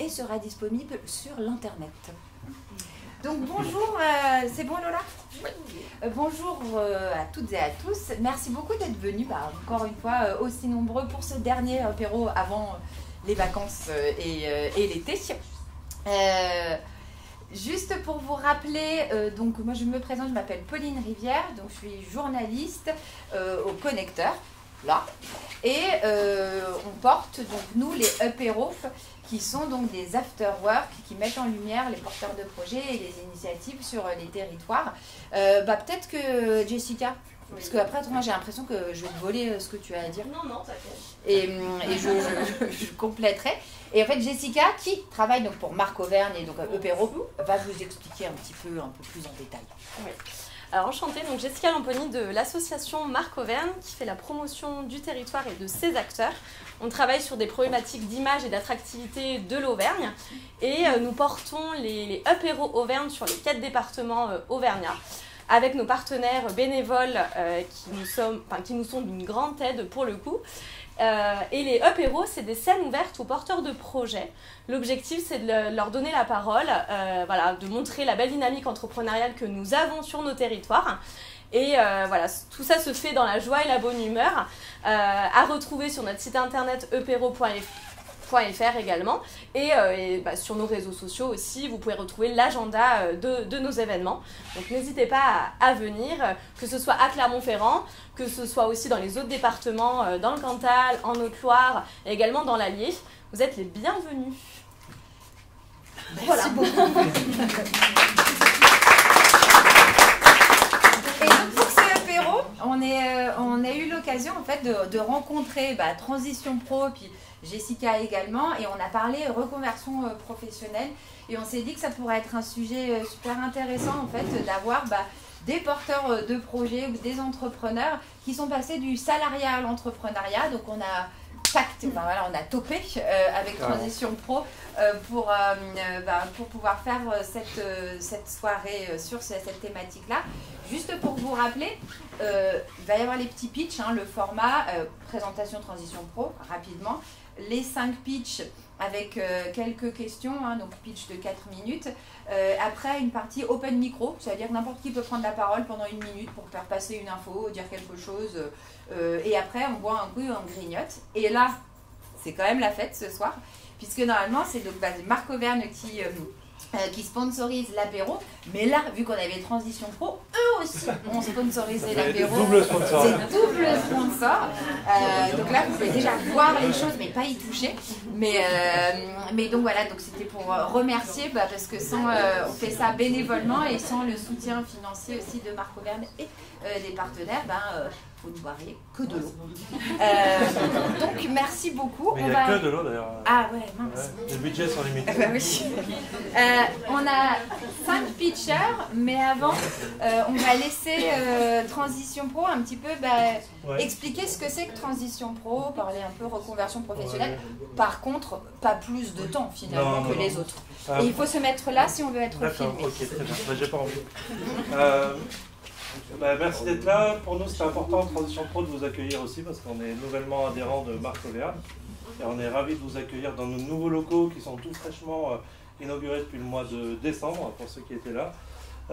et sera disponible sur l'internet. Donc bonjour, c'est bon Lola? Oui. Bonjour à toutes et à tous. Merci beaucoup d'être venus, encore une fois, aussi nombreux pour ce dernier apéro avant les vacances et l'été. Juste pour vous rappeler, donc moi je me présente, je m'appelle Pauline Rivière, donc je suis journaliste au Connecteur, là, et on porte donc nous les apéros qui sont donc des after-work qui mettent en lumière les porteurs de projets et les initiatives sur les territoires. Peut-être que Jessica, parce qu'après moi j'ai l'impression que je vais te voler ce que tu as à dire. Non, t'inquiète. Et je compléterai. Et en fait Jessica, qui travaille donc pour Marc Auvergne et donc Apéro, va vous expliquer un peu plus en détail. Oui. Alors enchantée, donc Jessica Lamponi de l'association Marc Auvergne qui fait la promotion du territoire et de ses acteurs. On travaille sur des problématiques d'image et d'attractivité de l'Auvergne et nous portons les apéros Auvergne sur les 4 départements auvergnats avec nos partenaires bénévoles qui nous sont d'une grande aide pour le coup. Et les apéros, c'est des scènes ouvertes aux porteurs de projets. L'objectif, c'est de leur donner la parole, de montrer la belle dynamique entrepreneuriale que nous avons sur nos territoires. Et tout ça se fait dans la joie et la bonne humeur, à retrouver sur notre site internet epero.fr également. Et sur nos réseaux sociaux aussi, vous pouvez retrouver l'agenda de nos événements. Donc n'hésitez pas à venir, que ce soit à Clermont-Ferrand, que ce soit aussi dans les autres départements, dans le Cantal, en Haute-Loire et également dans l'Allier. Vous êtes les bienvenus. Merci beaucoup. Et donc pour ce apéro, on a eu l'occasion en fait de rencontrer Transition Pro, puis Jessica également, et on a parlé reconversion professionnelle, et on s'est dit que ça pourrait être un sujet super intéressant en fait d'avoir des porteurs de projets ou des entrepreneurs qui sont passés du salariat à l'entrepreneuriat. Donc on a on a topé avec Transition Pro pour pouvoir faire cette soirée sur cette thématique-là. Juste pour vous rappeler, il va y avoir les petits pitchs, le format présentation Transition Pro, rapidement, les 5 pitchs avec quelques questions, donc pitch de 4 minutes. Après, une partie open micro, c'est-à-dire que n'importe qui peut prendre la parole pendant 1 minute pour faire passer une info, dire quelque chose. Et après, on boit un coup et on grignote. Et là, c'est quand même la fête ce soir, puisque normalement, c'est donc Marc Auvergne qui sponsorise l'apéro. Mais là, vu qu'on avait Transition Pro, eux aussi ont sponsorisé l'apéro. Double sponsor. C'est double sponsor. Donc là, vous pouvez déjà voir les choses, mais pas y toucher. Mais donc voilà, donc c'était pour remercier, parce que on fait ça bénévolement et sans le soutien financier aussi de Marc Auvergne et des partenaires, vous ne boirez que de l'eau. Donc merci beaucoup. Mais il n'y a que de l'eau d'ailleurs. Ah ouais, mince. Les budgets sont limités. Oui. On a 5 pitchers, mais avant, on va laisser Transition Pro un petit peu expliquer ce que c'est que Transition Pro, parler un peu reconversion professionnelle. Par contre, pas plus de temps finalement que les autres. Et il faut se mettre là si on veut être filmé. D'accord, ok, très bien. J'ai pas envie. Merci d'être là. Pour nous, c'est important, Transition Pro, de vous accueillir aussi parce qu'on est nouvellement adhérent de Marc Auvergne. Et on est ravis de vous accueillir dans nos nouveaux locaux qui sont tout fraîchement inaugurés depuis le mois de décembre, pour ceux qui étaient là.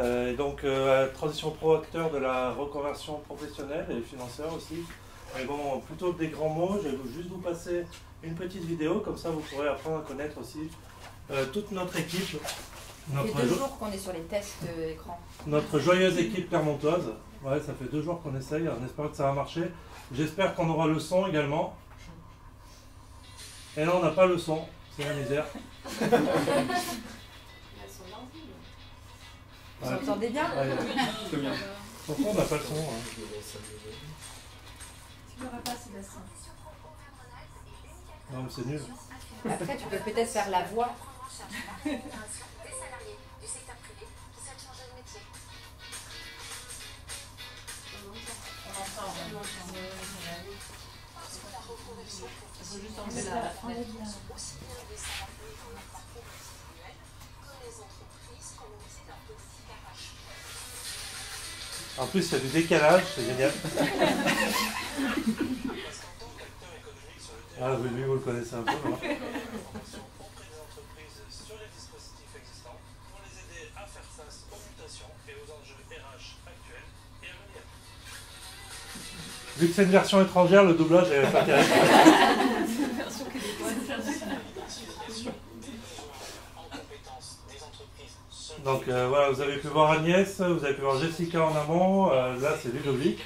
Et donc, Transition Pro, acteur de la reconversion professionnelle et financière aussi. Mais bon, plutôt que des grands mots, je vais juste vous passer une petite vidéo, comme ça vous pourrez apprendre à connaître aussi toute notre équipe. Ça fait 2 jours qu'on est sur les tests écran. Notre joyeuse équipe clermontoise. Ouais, ça fait 2 jours qu'on essaye, on espère que ça va marcher. J'espère qu'on aura le son également. Et là, on n'a pas le son, c'est la misère. Vous entendez bien? Très bien. Pourquoi on n'a pas le son Tu n'auras pas assez d'assant. Non, mais c'est nul. Après, tu peux peut-être faire la voix. Il faut juste enlever la fenêtre. En plus, il y a du décalage, c'est génial. Ah oui, lui, vous le connaissez un peu, non? Vu que c'est une version étrangère, le doublage est pas terrible. Donc voilà, vous avez pu voir Agnès, vous avez pu voir Jessica en amont, là c'est Ludovic.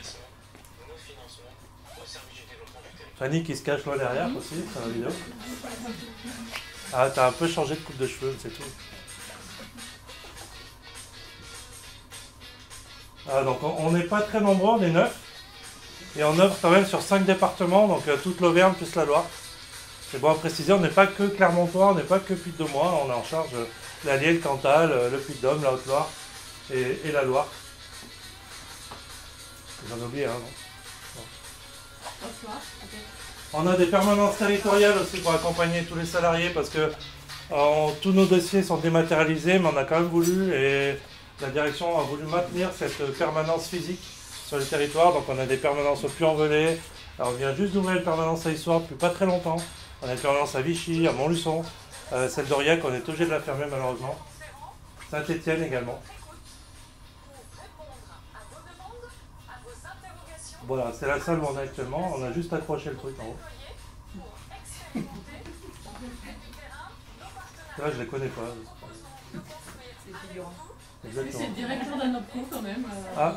Fanny qui se cache loin derrière aussi, c'est la vidéo. Ah, t'as un peu changé de coupe de cheveux, c'est tout. Ah, donc on n'est pas très nombreux, on est 9. Et on œuvre quand même sur 5 départements, donc toute l'Auvergne plus la Loire. C'est bon à préciser, on n'est pas que Clermontois, on n'est pas que Puy-de-Dôme, on est en charge l'Allier, le Cantal, le Puy-de-Dôme, la Haute-Loire et la Loire. J'en ai oublié, hein, non. On a des permanences territoriales aussi pour accompagner tous les salariés parce que tous nos dossiers sont dématérialisés, mais on a quand même voulu, et la direction a voulu maintenir cette permanence physique sur le territoire. Donc on a des permanences au Puy-en-Velay, on vient juste d'ouvrir une permanence à Issoire depuis pas très longtemps. On a une permanence à Vichy, à Montluçon, celle d'Aurillac, on est obligé de la fermer malheureusement. Saint-Étienne également. Voilà, c'est la salle où on est actuellement, on a juste accroché le truc en haut. Là, je les connais pas. C'est figurant. Exactement. C'est le directeur d'un autre pro quand même. Ah.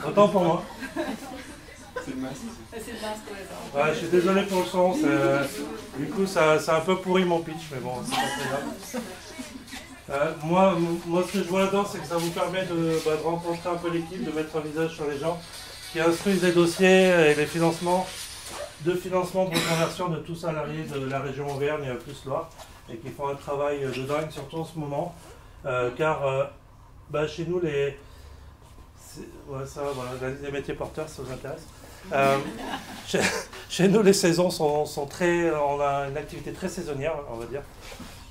Autant pour moi. C'est le masque. C'est le masque, ouais. Ouais, je suis désolé pour le son, du coup ça a un peu pourri mon pitch, mais bon, c'est pas très grave. Moi, ce que je vois là-dedans, c'est que ça vous permet de rencontrer un peu l'équipe, de mettre un visage sur les gens qui instruisent les dossiers et les financements pour conversion de tous salariés de la région Auvergne plus Loire et qui font un travail de dingue, surtout en ce moment, car chez nous, les métiers porteurs, ça vous intéresse. Chez nous, les saisons sont très... On a une activité très saisonnière, on va dire.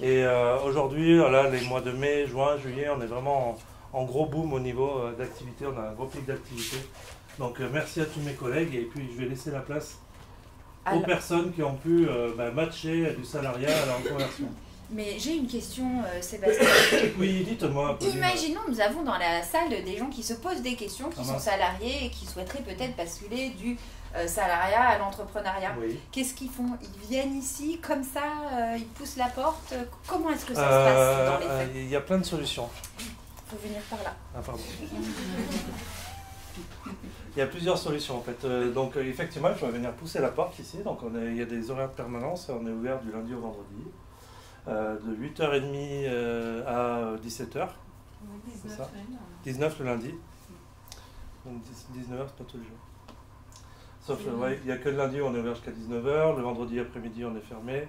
Et aujourd'hui, là, les mois de mai, juin, juillet, on est vraiment en gros boom au niveau d'activité. On a un gros pic d'activité. Donc merci à tous mes collègues. Et puis je vais laisser la place aux personnes qui ont pu matcher du salariat à la reconversion. Mais j'ai une question, Sébastien. Oui, dites-moi. Imaginons, nous avons dans la salle des gens qui se posent des questions, qui sont salariés et qui souhaiteraient peut-être basculer du salariat à l'entrepreneuriat. Oui. Qu'est-ce qu'ils font? Ils viennent ici, comme ça, ils poussent la porte. Comment est-ce que ça se passe dans les faits? Il y a plein de solutions. Il faut venir par là. Ah, pardon. Il y a plusieurs solutions en fait. Donc effectivement, il faut venir pousser la porte ici. Donc il y a des horaires de permanence. On est ouvert du lundi au vendredi. De 8h30 à 17h. C'est ça. 19 le lundi. Donc 19h, c'est pas tous les jours. Sauf il n'y a que le lundi où on est ouvert jusqu'à 19h. Le vendredi après-midi, on est fermé.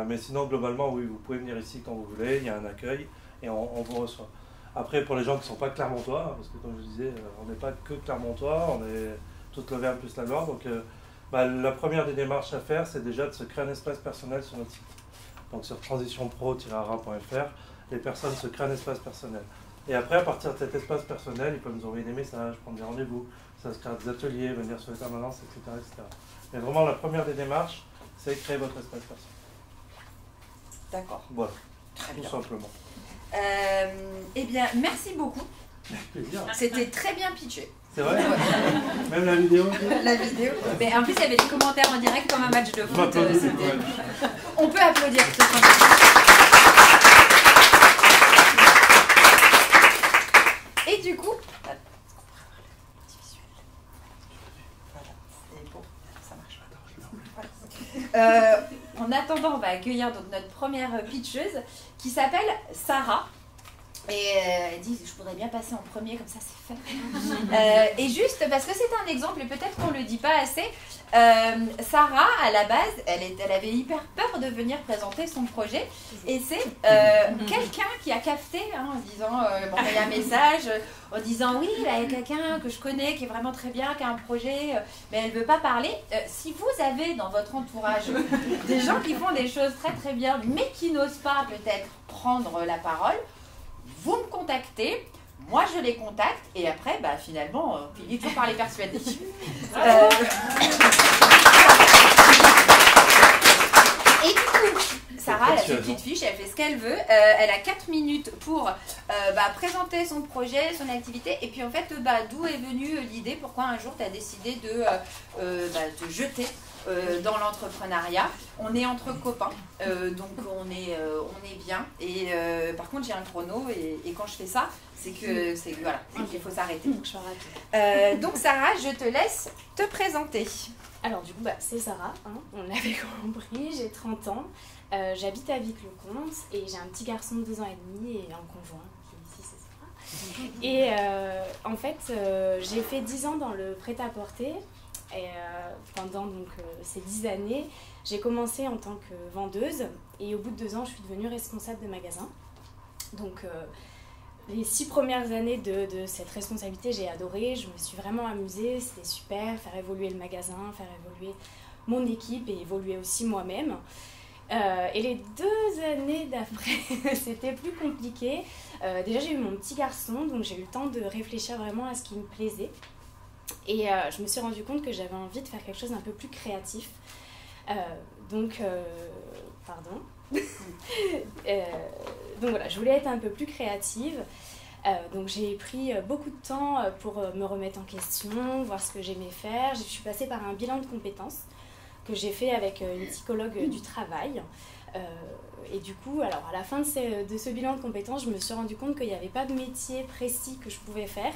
Mais sinon, globalement, oui, vous pouvez venir ici quand vous voulez. Il y a un accueil et on vous reçoit. Après, pour les gens qui ne sont pas clermontois, parce que comme je disais, on n'est pas que clermontois, on est toute l'Auvergne plus la Loire. Donc la première des démarches à faire, c'est déjà de se créer un espace personnel sur notre site. Donc sur transitionpro-ara.fr, les personnes se créent un espace personnel. Et après, à partir de cet espace personnel, ils peuvent nous envoyer des messages, prendre des rendez-vous, s'inscrire à des ateliers, venir sur les permanences, etc., etc. Mais vraiment, la première des démarches, c'est créer votre espace personnel. D'accord. Voilà, très tout bien. Simplement. Eh bien, merci beaucoup. Avec plaisir. C'était très bien pitché. C'est vrai. Même la vidéo. La vidéo. Mais en plus, il y avait des commentaires en direct comme un match de foot. On peut applaudir. Et du coup, en attendant, on va accueillir donc notre première pitcheuse qui s'appelle Sarah. Et elle dit, je voudrais bien passer en premier, comme ça c'est fait. Et juste, parce que c'est un exemple, et peut-être qu'on ne le dit pas assez, Sarah, à la base, elle avait hyper peur de venir présenter son projet. Et c'est quelqu'un qui a capté, hein, en disant, m'envoyer un message, en disant, oui, là, il y a quelqu'un que je connais, qui est vraiment très bien, qui a un projet, mais elle ne veut pas parler. Si vous avez dans votre entourage des gens qui font des choses très très bien, mais qui n'osent pas peut-être prendre la parole, vous me contactez, moi je les contacte, et après, finalement, il est toujours par les persuader. Et du coup, Sarah, Sarah, elle a ses petites fiches, elle fait ce qu'elle veut. Elle a 4 minutes pour présenter son projet, son activité. Et puis en fait, d'où est venue l'idée, pourquoi un jour tu as décidé de te jeter dans l'entrepreneuriat. On est entre copains, donc on est bien. Et par contre, j'ai un chrono et quand je fais ça, c'est qu'il faut s'arrêter. Donc Sarah, je te laisse te présenter. Alors du coup, c'est Sarah, hein, on l'avait compris, j'ai 30 ans, j'habite à Vic-le-Comte et j'ai un petit garçon de 2 ans et demi et un conjoint qui ici c'est Sarah. Et en fait, j'ai fait 10 ans dans le prêt-à-porter et pendant ces 10 années, j'ai commencé en tant que vendeuse et au bout de 2 ans, je suis devenue responsable de magasin. Donc les 6 premières années de cette responsabilité, j'ai adoré, je me suis vraiment amusée, c'était super, faire évoluer le magasin, faire évoluer mon équipe et évoluer aussi moi-même. Et les 2 années d'après, c'était plus compliqué. Déjà, j'ai eu mon petit garçon, donc j'ai eu le temps de réfléchir vraiment à ce qui me plaisait. Et je me suis rendu compte que j'avais envie de faire quelque chose d'un peu plus créatif. Donc voilà, je voulais être un peu plus créative. Donc j'ai pris beaucoup de temps pour me remettre en question, voir ce que j'aimais faire. Je suis passée par un bilan de compétences que j'ai fait avec une psychologue du travail. Et du coup, alors à la fin de ce bilan de compétences, je me suis rendu compte qu'il n'y avait pas de métier précis que je pouvais faire.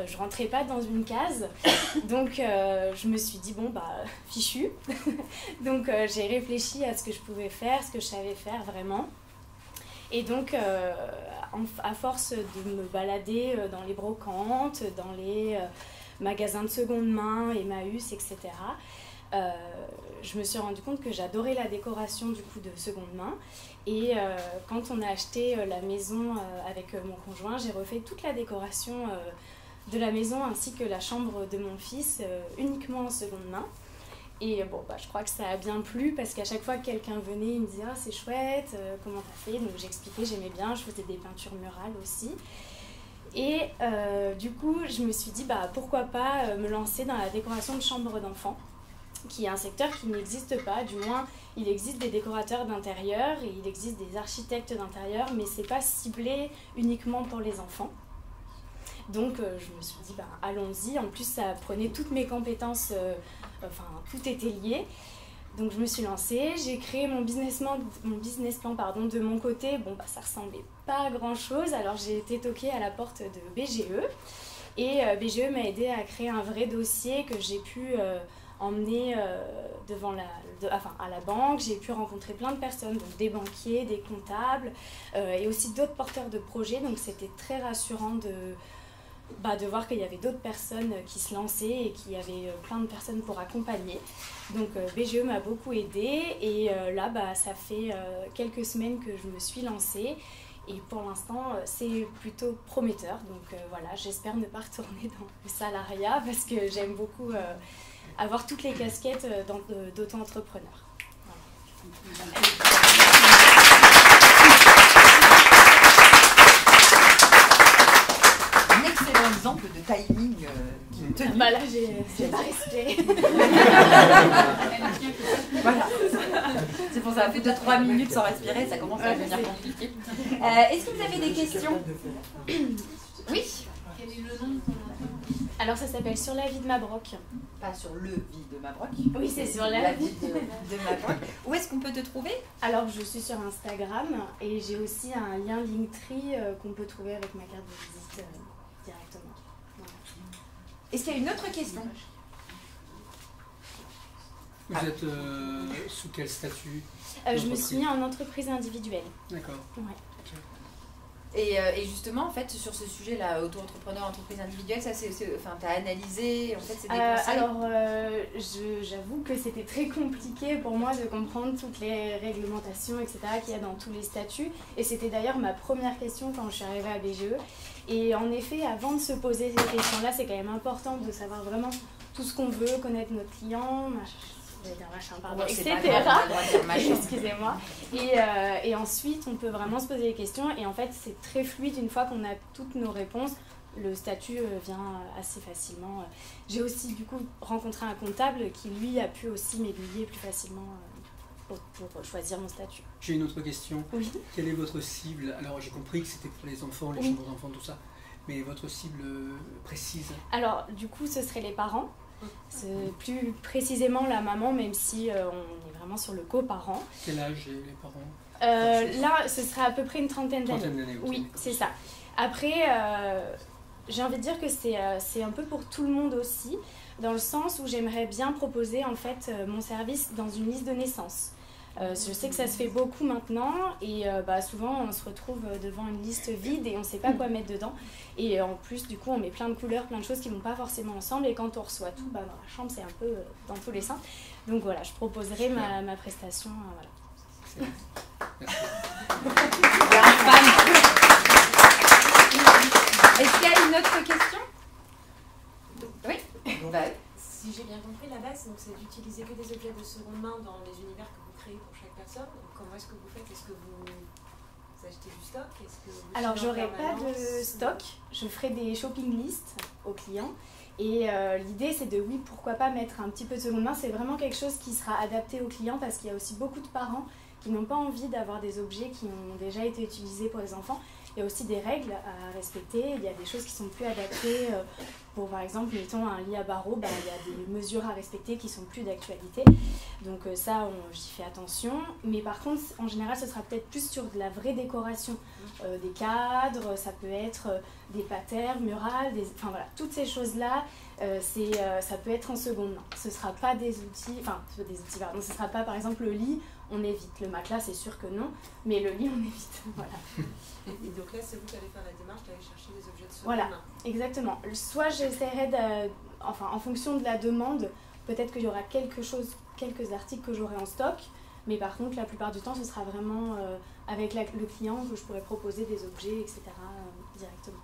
Je rentrais pas dans une case. Donc je me suis dit, fichu. Donc j'ai réfléchi à ce que je pouvais faire, ce que je savais faire vraiment. Et donc, à force de me balader dans les brocantes, dans les magasins de seconde main, Emmaüs, etc., je me suis rendu compte que j'adorais la décoration du coup de seconde main. Et quand on a acheté la maison avec mon conjoint, j'ai refait toute la décoration de la maison ainsi que la chambre de mon fils uniquement en seconde main. Et je crois que ça a bien plu parce qu'à chaque fois que quelqu'un venait, il me disait « Ah, c'est chouette, comment t'as fait ?» Donc j'expliquais, j'aimais bien, je faisais des peintures murales aussi. Et du coup, je me suis dit pourquoi pas me lancer dans la décoration de chambres d'enfants, qui est un secteur qui n'existe pas, du moins il existe des décorateurs d'intérieur et il existe des architectes d'intérieur, mais c'est pas ciblé uniquement pour les enfants. Donc je me suis dit allons-y, en plus ça prenait toutes mes compétences, tout était lié. Donc je me suis lancée, j'ai créé mon business plan de mon côté. Ça ressemblait pas à grand chose, alors j'ai été toquée à la porte de BGE et BGE m'a aidé à créer un vrai dossier que j'ai pu emmener à la banque. J'ai pu rencontrer plein de personnes, donc des banquiers, des comptables et aussi d'autres porteurs de projets, donc c'était très rassurant de voir qu'il y avait d'autres personnes qui se lançaient et qu'il y avait plein de personnes pour accompagner. Donc BGE m'a beaucoup aidée et là ça fait quelques semaines que je me suis lancée et pour l'instant c'est plutôt prometteur. Donc voilà, j'espère ne pas retourner dans le salariat parce que j'aime beaucoup avoir toutes les casquettes d'auto-entrepreneur. Voilà. Un exemple de timing tenu. Là, j'ai pas respiré. Voilà. C'est pour ça, ça fait 2-3 minutes sans respirer, ça commence à devenir compliqué. Est-ce que vous avez des questions? Oui. Quel est le nom de ton entreprise? Alors ça s'appelle Sur la vie de Mabroc. Pas sur le vie de Mabroc. Oui, c'est sur la vie de Mabroc. Où est-ce qu'on peut te trouver? Alors je suis sur Instagram et j'ai aussi un lien Linktree qu'on peut trouver avec ma carte de visite directement. Voilà. Est-ce qu'il y a une autre question? Vous êtes sous quel statut? Je me suis mis en entreprise individuelle. D'accord. Ouais. Et justement, en fait, sur ce sujet-là, auto-entrepreneur, entreprise individuelle, ça t'as analysé, en fait, c'est des conseils? Alors, j'avoue que c'était très compliqué pour moi de comprendre toutes les réglementations, etc., qu'il y a dans tous les statuts. Et c'était d'ailleurs ma première question quand je suis arrivée à BGE. Et en effet, avant de se poser ces questions-là, c'est quand même important de savoir vraiment tout ce qu'on veut, connaître notre client, etc. Excusez-moi. Et ensuite, on peut vraiment se poser des questions. Et en fait, c'est très fluide. Une fois qu'on a toutes nos réponses, le statut vient assez facilement. J'ai aussi, du coup, rencontré un comptable qui, lui, a pu aussi m'aiguiller plus facilement pour choisir mon statut. J'ai une autre question. Oui. Quelle est votre cible? Alors j'ai compris que c'était pour les enfants, les chambres d'enfants, tout ça. Mais votre cible précise? Alors du coup ce serait les parents. Plus précisément la maman, même si on est vraiment sur le coparent. Quel âge les parents? Là, ce serait à peu près une trentaine d'années. Oui, c'est ça. Après, j'ai envie de dire que c'est un peu pour tout le monde aussi, dans le sens où j'aimerais bien proposer en fait mon service dans une liste de naissance. Je sais que ça se fait beaucoup maintenant et souvent on se retrouve devant une liste vide et on ne sait pas quoi mettre dedans. Et en plus, du coup, on met plein de couleurs, plein de choses qui ne vont pas forcément ensemble. Et quand on reçoit tout, dans la chambre, c'est un peu dans tous les sens. Donc voilà, je proposerai ma prestation. Voilà. Est-ce qu'il y a une autre question? Oui. Si j'ai bien compris, la base, c'est d'utiliser que des objets de seconde main dans les univers que vous créez pour chaque personne. Donc, comment est-ce que vous faites? Est-ce que vous achetez du stock? Alors, j'aurai pas de stock. Je ferai des shopping lists aux clients. Et l'idée, c'est de, oui, pourquoi pas mettre un petit peu de seconde main. C'est vraiment quelque chose qui sera adapté aux clients parce qu'il y a aussi beaucoup de parents qui n'ont pas envie d'avoir des objets qui ont déjà été utilisés pour les enfants. Il y a aussi des règles à respecter, il y a des choses qui sont plus adaptées. Pour par exemple, mettons un lit à barreaux, il y a des mesures à respecter qui sont plus d'actualité. Donc ça, j'y fais attention. Mais par contre, en général, ce sera peut-être plus sur de la vraie décoration. Des cadres, ça peut être des patères, murales, enfin voilà, toutes ces choses-là, ça peut être en seconde main. Ce ne sera pas des outils, ce ne sera pas par exemple le lit, on évite. Le matelas, c'est sûr que non, mais le lit, on évite. Voilà. Et donc là, c'est vous qui allez faire la démarche d'aller chercher des objets de seconde main. Voilà, exactement. Soit j'essaierai, en fonction de la demande, peut-être qu'il y aura quelques articles que j'aurai en stock, mais par contre, la plupart du temps, ce sera vraiment avec le client que je pourrai proposer des objets, etc. Directement.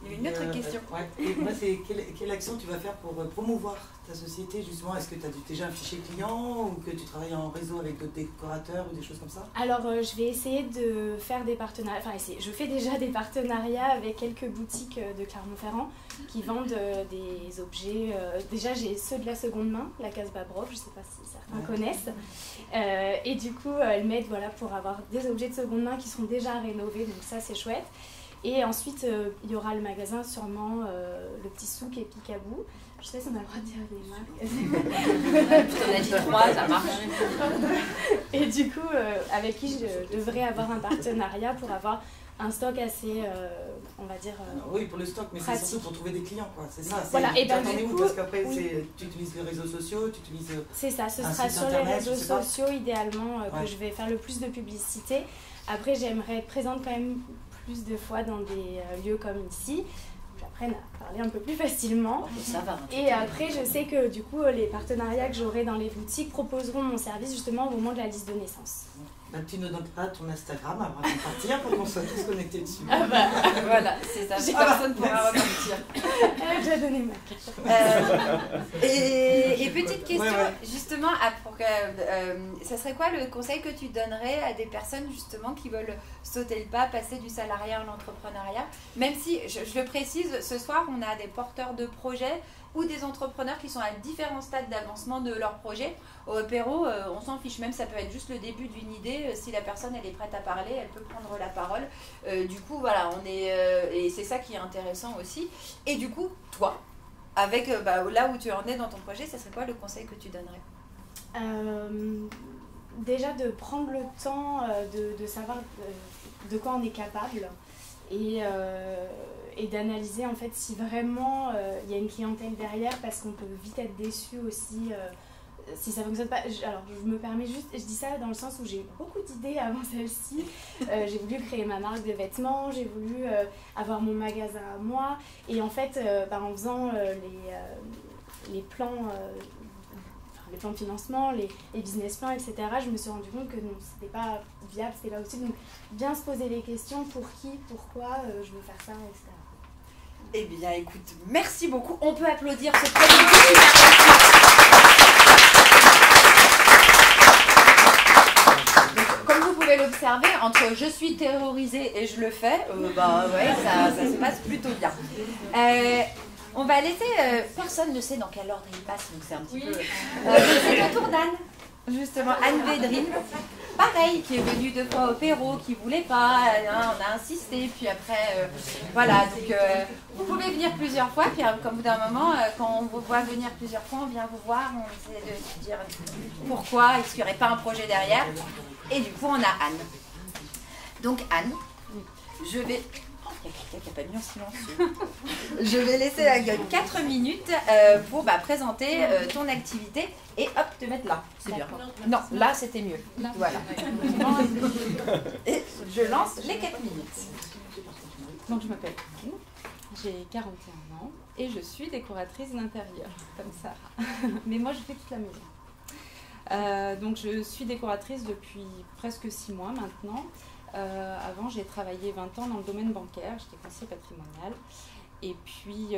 Il y a une autre question. Ouais. Et moi, c'est quelle action tu vas faire pour promouvoir ta société justement? Est-ce que tu as déjà un fichier client ou que tu travailles en réseau avec d'autres décorateurs ou des choses comme ça? Alors, je vais essayer de faire des partenariats. Je fais déjà des partenariats avec quelques boutiques de Clermont-Ferrand qui vendent des objets. Déjà, j'ai ceux de la seconde main, la Casbah Broc, je ne sais pas si certains connaissent. Et du coup, elles m'aident pour avoir des objets de seconde main qui sont déjà rénovés, donc ça, c'est chouette. Et ensuite, il y aura le magasin, sûrement, le petit souk et Picaboo. Je sais pas si on a le droit de dire des marques. Putain, on a dit 3, ça marche. Et du coup, avec qui je devrais avoir un partenariat pour avoir un stock assez, on va dire, oui, pour le stock, mais c'est surtout pour trouver des clients, quoi. C'est ça. Voilà, et ben du coup, parce qu'après, oui. Tu utilises les réseaux sociaux, tu utilises. C'est ça, ce sera sur les réseaux sociaux, idéalement, que je vais faire le plus de publicité. Après, j'aimerais être présente quand même plus de fois dans des lieux comme ici, où j'apprenne à parler un peu plus facilement. Ça va, et après, je sais que du coup, les partenariats que j'aurai dans les boutiques proposeront mon service justement au moment de la liste de naissance. Bah, tu nous donneras ton Instagram avant de partir pour qu'on soit tous connectés dessus. Voilà, c'est ça. Personne ne pourra repartir. Elle a déjà donné ma carte. Et petite question, justement, ça serait quoi le conseil que tu donnerais à des personnes justement qui veulent sauter le pas, passer du salariat à l'entrepreneuriat? Même si, je le précise, ce soir, on a des porteurs de projets ou des entrepreneurs qui sont à différents stades d'avancement de leur projet. Au apéro, on s'en fiche, même ça peut être juste le début d'une idée. Si la personne elle est prête à parler, elle peut prendre la parole. Du coup, voilà, et c'est ça qui est intéressant aussi. Et du coup, toi, avec là où tu en es dans ton projet, ça serait quoi le conseil que tu donnerais? Déjà de prendre le temps de savoir de quoi on est capable et d'analyser en fait si vraiment il y a une clientèle derrière, parce qu'on peut vite être déçu aussi si ça fonctionne pas. Alors je me permets juste, je dis ça dans le sens où j'ai eu beaucoup d'idées avant celle-ci. J'ai voulu créer ma marque de vêtements, j'ai voulu avoir mon magasin à moi, et en fait en faisant les plans de financement, les business plans, etc., je me suis rendu compte que non, c'était pas viable, c'était pas possible. Donc bien se poser les questions, pour qui, pourquoi je veux faire ça, etc. Eh bien écoute, merci beaucoup. On peut applaudir ce premier. Comme vous pouvez l'observer, entre je suis terrorisée et je le fais, ça se passe plutôt bien. On va laisser, personne ne sait dans quel ordre il passe, donc c'est un petit peu... c'est ton tour, Dan. justement, Anne Védrine, pareil, qui est venue 2 fois au Pérou, qui voulait pas, hein, on a insisté, puis après, voilà, donc vous pouvez venir plusieurs fois, puis comme bout d'un moment, quand on vous voit venir plusieurs fois, on vient vous voir, on essaie de se dire pourquoi, est-ce qu'il n'y aurait pas un projet derrière, et du coup, on a Anne. Donc Anne, je vais... Il y a quelqu'un qui n'a pas mis en silencieux. Je vais laisser 4 minutes pour présenter ton activité et hop, te mettre là. C'est bien. Non, là c'était mieux. Voilà. Et je lance les 4 minutes. Donc je m'appelle Anne, j'ai 41 ans et je suis décoratrice d'intérieur, comme ça. Mais moi je fais toute la maison. Donc je suis décoratrice depuis presque 6 mois maintenant. Avant, j'ai travaillé 20 ans dans le domaine bancaire, j'étais conseiller patrimonial. Et puis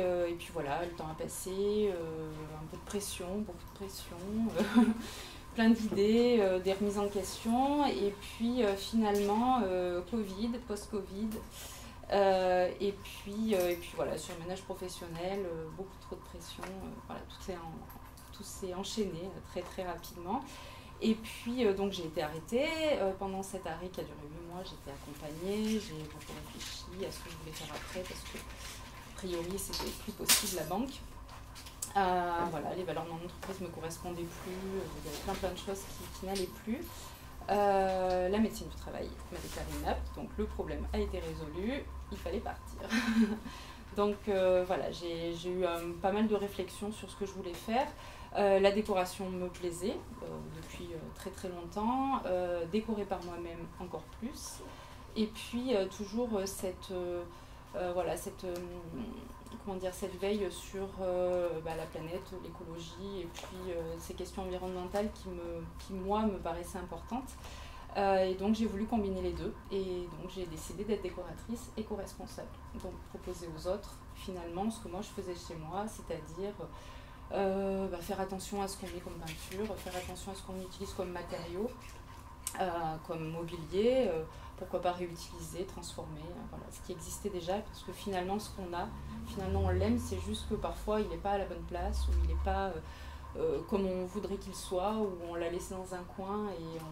voilà, le temps a passé, un peu de pression, beaucoup de pression, plein d'idées, des remises en question. Et puis finalement, Covid, post-Covid. Et puis voilà, sur le ménage professionnel, beaucoup trop de pression. Voilà, tout s'est enchaîné très très rapidement. Et puis, donc j'ai été arrêtée. Pendant cet arrêt qui a duré 8 mois, j'ai été accompagnée, j'ai beaucoup réfléchi à ce que je voulais faire après, parce que, a priori, c'était plus possible la banque. Voilà, les valeurs de mon entreprise ne me correspondaient plus, il y avait plein de choses qui n'allaient plus. La médecine du travail m'a déclaré inapte, donc le problème a été résolu, il fallait partir. Donc voilà, j'ai eu pas mal de réflexions sur ce que je voulais faire. La décoration me plaisait depuis très très longtemps, décorer par moi-même encore plus. Et puis toujours cette veille sur la planète, l'écologie et puis ces questions environnementales qui moi me paraissaient importantes. Et donc j'ai voulu combiner les deux et donc j'ai décidé d'être décoratrice éco-responsable. Donc proposer aux autres finalement ce que moi je faisais chez moi, c'est-à-dire faire attention à ce qu'on met comme peinture, faire attention à ce qu'on utilise comme matériaux, comme mobilier, pourquoi pas réutiliser, transformer, voilà, ce qui existait déjà, parce que finalement ce qu'on a, finalement on l'aime, c'est juste que parfois il n'est pas à la bonne place, ou il n'est pas comme on voudrait qu'il soit, ou on l'a laissé dans un coin et on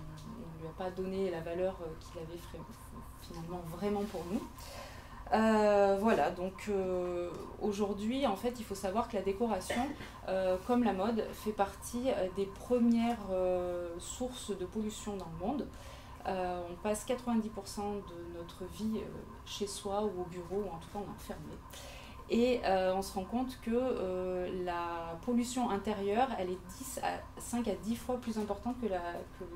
ne lui a pas donné la valeur qu'il avait finalement vraiment pour nous. Voilà, donc aujourd'hui, en fait, il faut savoir que la décoration, comme la mode, fait partie des premières sources de pollution dans le monde. On passe 90% de notre vie chez soi ou au bureau, ou en tout cas on est enfermé. Et on se rend compte que la pollution intérieure, elle est 5 à 10 fois plus importante que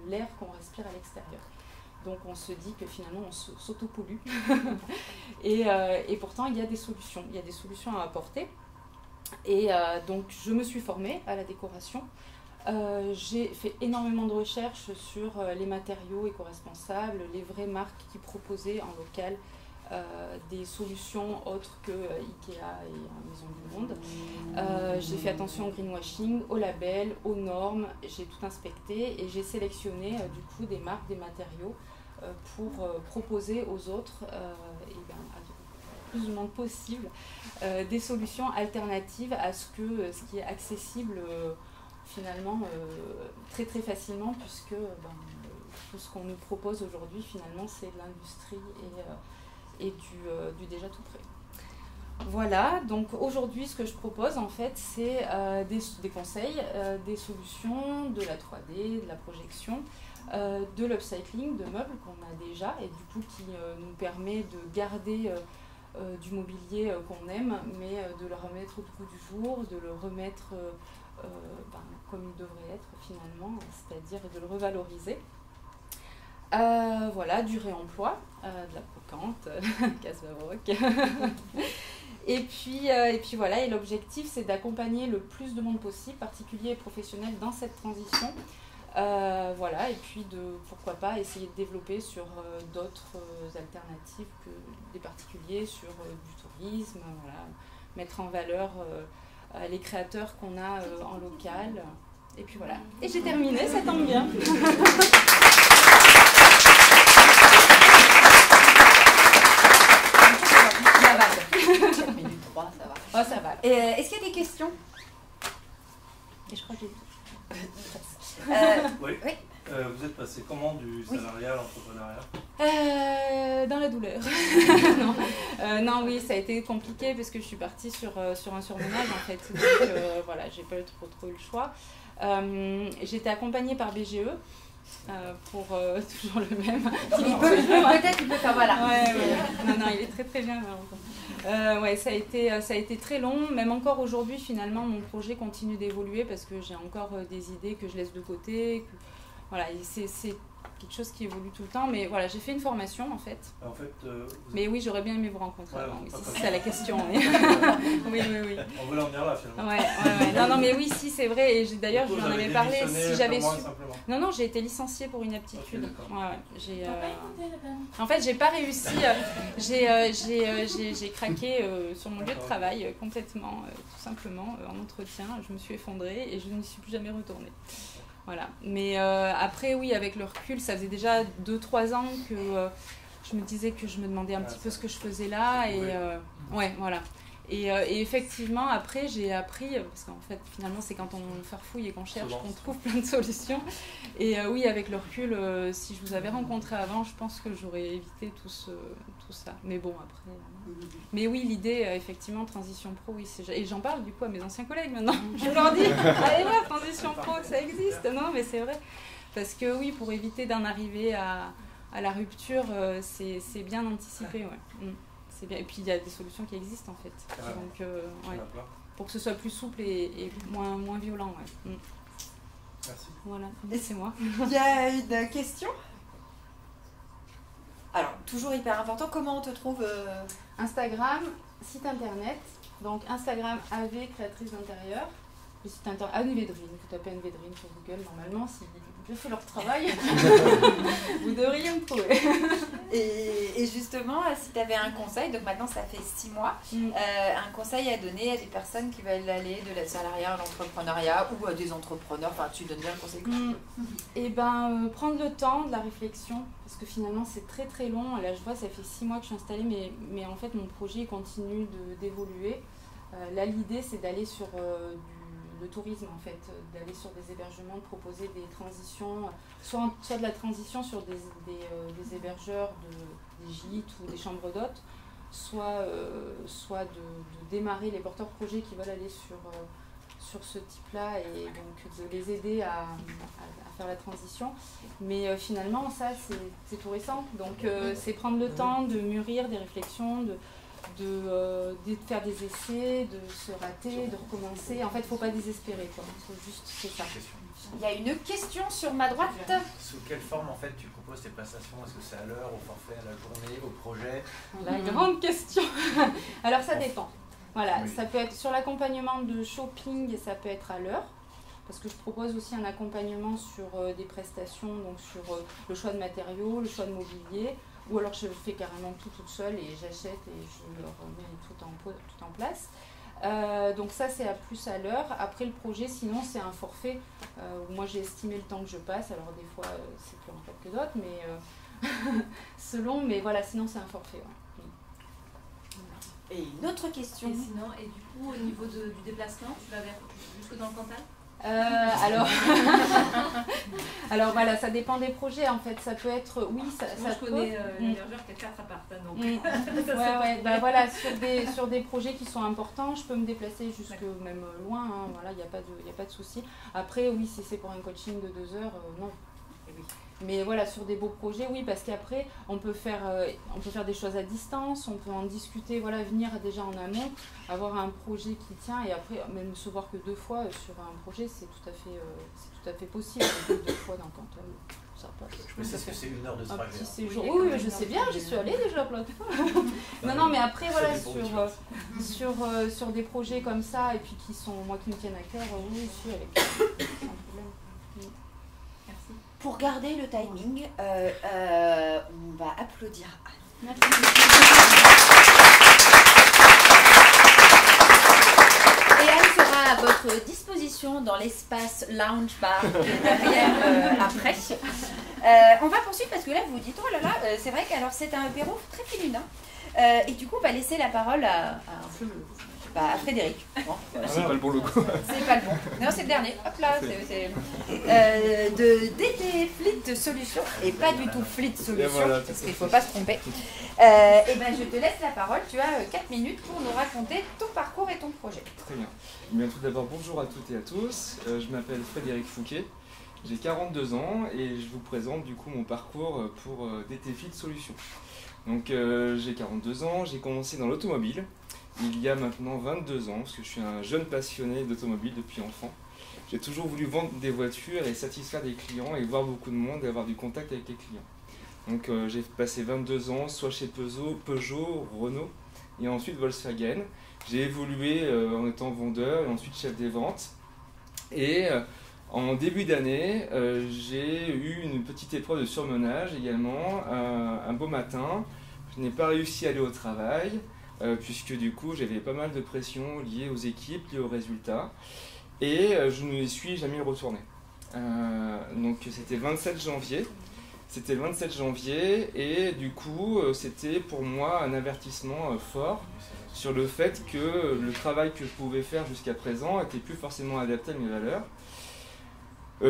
l'air qu'on respire à l'extérieur. Donc on se dit que finalement on s'autopollue. Et pourtant il y a des solutions à apporter. Et donc je me suis formée à la décoration. J'ai fait énormément de recherches sur les matériaux éco-responsables, les vraies marques qui proposaient en local des solutions autres que Ikea et Maison du Monde. J'ai fait attention au greenwashing, au label, aux normes, j'ai tout inspecté et j'ai sélectionné du coup des marques, des matériaux pour proposer aux autres, plus ou moins possible, des solutions alternatives à ce qui est accessible finalement très très facilement, puisque tout ce qu'on nous propose aujourd'hui finalement c'est de l'industrie et du déjà tout prêt. Voilà, donc aujourd'hui ce que je propose en fait c'est des conseils, des solutions, de la 3D, de la projection, de l'upcycling de meubles qu'on a déjà et du coup qui nous permet de garder du mobilier qu'on aime, mais de le remettre au goût du jour, de le remettre comme il devrait être finalement, c'est-à-dire de le revaloriser. Voilà, du réemploi, de la brocante, casse-baroque. Et puis voilà, et l'objectif c'est d'accompagner le plus de monde possible, particuliers et professionnels, dans cette transition. Voilà, et puis pourquoi pas essayer de développer sur d'autres alternatives que des particuliers, sur du tourisme, voilà, mettre en valeur les créateurs qu'on a en local. Et puis voilà. Et j'ai terminé, ça tombe bien. Ça va. 4 minutes 3, ça va. Oh, ça va. Est-ce qu'il y a des questions? Et je crois que j'ai oui. Oui. l'entrepreneuriat, l'entrepreneuriat? Dans la douleur. Non, oui, ça a été compliqué parce que je suis partie sur un surmenage en fait. Donc voilà, j'ai pas trop eu le choix. J'ai été accompagnée par BGE pour toujours le même. Peut-être il peut faire voilà. Ouais. Non, il est très très bien. Ouais, ça a été très long. Même encore aujourd'hui, finalement, mon projet continue d'évoluer parce que j'ai encore des idées que je laisse de côté. Voilà, c'est quelque chose qui évolue tout le temps. Mais voilà, j'ai fait une formation en fait. En fait mais oui, j'aurais bien aimé vous rencontrer avant. Oui, si c'est la question. Oui. Oui. On voulait en venir là finalement. Ouais. Non, mais oui, si, c'est vrai. Et d'ailleurs, je vous en avais parlé. Si j'avais su. Non, j'ai été licenciée pour inaptitude. Okay, en fait, j'ai pas réussi. J'ai craqué sur mon lieu de travail complètement, tout simplement, en entretien. Je me suis effondrée et je n'y suis plus jamais retournée. Voilà. Mais après, oui, avec le recul, ça faisait déjà 2-3 ans que je me disais que je me demandais un petit peu ce que je faisais là. Et ouais, voilà. Et effectivement, après, j'ai appris, parce qu'en fait, finalement, c'est quand on farfouille et qu'on cherche qu'on trouve plein de solutions. Et oui, avec le recul, si je vous avais rencontré avant, je pense que j'aurais évité tout ça. Mais bon, après... Mais oui, l'idée, effectivement, Transition Pro, oui, et j'en parle du coup à mes anciens collègues maintenant. Je leur dis, allez voir, Transition Pro, que ça existe. Non, mais c'est vrai. Parce que oui, pour éviter d'en arriver à la rupture, c'est bien anticipé, ouais. C'est bien. Et puis il y a des solutions qui existent en fait. Donc, ouais. Pour que ce soit plus souple et moins violent. Ouais. Merci. Voilà, c'est moi. Il y a une question? Alors, toujours hyper important, comment on te trouve Instagram, site internet. Donc Instagram AV, créatrice d'intérieur. Le site internet Anne Védrine. Vous tapez Anne Védrine sur Google, normalement, si je fais leur travail, vous devriez me trouver. Et justement, si tu avais un conseil, donc maintenant ça fait 6 mois, un conseil à donner à des personnes qui veulent aller de la salariat à l'entrepreneuriat ou à des entrepreneurs, enfin tu donnes bien le conseil que tu veux. Et prendre le temps de la réflexion, parce que finalement c'est très très long. Là je vois, ça fait 6 mois que je suis installée, mais en fait mon projet continue d'évoluer. Là l'idée c'est d'aller sur le tourisme en fait, d'aller sur des hébergements, de proposer des transitions, soit de la transition sur des hébergeurs, des gîtes ou des chambres d'hôtes, soit de démarrer les porteurs projets qui veulent aller sur ce type-là et donc de les aider à faire la transition. Mais finalement ça c'est tout récent, donc c'est prendre le temps de mûrir des réflexions, de faire des essais, de se rater, de recommencer. En fait, il ne faut pas désespérer, quoi. C'est ça. Il y a une question sur ma droite. Sous quelle forme, en fait, tu proposes tes prestations? Est-ce que c'est à l'heure, au forfait, à la journée, au projet? La grande question. Alors, ça dépend. Voilà, oui. Ça peut être sur l'accompagnement de shopping, ça peut être à l'heure. Parce que je propose aussi un accompagnement sur des prestations, donc sur le choix de matériaux, le choix de mobilier. Ou alors je fais carrément tout toute seule et j'achète et je leur mets tout en place. Donc ça c'est plus à l'heure. Après le projet sinon c'est un forfait où moi j'ai estimé le temps que je passe. Alors des fois c'est plus rentable que d'autres mais selon, mais voilà, sinon c'est un forfait. Ouais. Et une autre question. Et sinon, et du coup au niveau du déplacement, tu vas jusque dans le Cantal? Alors voilà, ça dépend des projets en fait, ça peut être, oui, ça je connais l'hébergeur qui a 4 appartements, donc ouais, voilà, sur des projets qui sont importants, je peux me déplacer jusque même loin, hein, voilà, il n'y a pas de souci. Après, oui, si c'est pour un coaching de 2 heures, non. Et oui. Mais voilà, sur des beaux projets, oui, parce qu'après, on peut faire des choses à distance, on peut en discuter, voilà, venir déjà en amont, avoir un projet qui tient, et après, même se voir que 2 fois sur un projet, c'est tout à fait possible. 2 fois dans le canton, ça passe. Je sais que c'est 1 heure de trajet. Oui, je sais bien, j'y suis allée déjà plein de fois. Non, mais après, voilà, sur des projets comme ça, et puis qui me tiennent à cœur, oui, je suis avec sans problème. Pour garder le timing, on va applaudir Anne. Merci. Et Anne sera à votre disposition dans l'espace lounge bar derrière après. On va poursuivre parce que là vous vous dites, oh là là, c'est vrai que c'est un apéro très féminin. Et du coup on va laisser la parole à un peu Bah, Frédéric. Bon, voilà. C'est pas le bon logo. C'est pas le bon. Non, c'est le dernier. Hop là, de DT Fleet Solutions et pas du tout Fleet Solutions, voilà, parce qu'il ne faut pas se tromper. Et ben, je te laisse la parole. Tu as 4 minutes pour nous raconter ton parcours et ton projet. Très bien. Bien, tout d'abord, bonjour à toutes et à tous. Je m'appelle Frédéric Fouquet. J'ai 42 ans et je vous présente du coup mon parcours pour DT Fleet Solutions. Donc j'ai 42 ans, j'ai commencé dans l'automobile il y a maintenant 22 ans parce que je suis un jeune passionné d'automobile depuis enfant. J'ai toujours voulu vendre des voitures et satisfaire des clients et voir beaucoup de monde et avoir du contact avec les clients. Donc j'ai passé 22 ans soit chez Peugeot, Renault et ensuite Volkswagen. J'ai évolué en étant vendeur et ensuite chef des ventes. Et en début d'année, j'ai eu une petite épreuve de surmenage également. Un beau matin, je n'ai pas réussi à aller au travail, puisque du coup j'avais pas mal de pression liée aux équipes, liée aux résultats. Et je ne suis jamais retourné. Donc c'était le 27 janvier. C'était le 27 janvier et du coup c'était pour moi un avertissement fort sur le fait que le travail que je pouvais faire jusqu'à présent n'était plus forcément adapté à mes valeurs.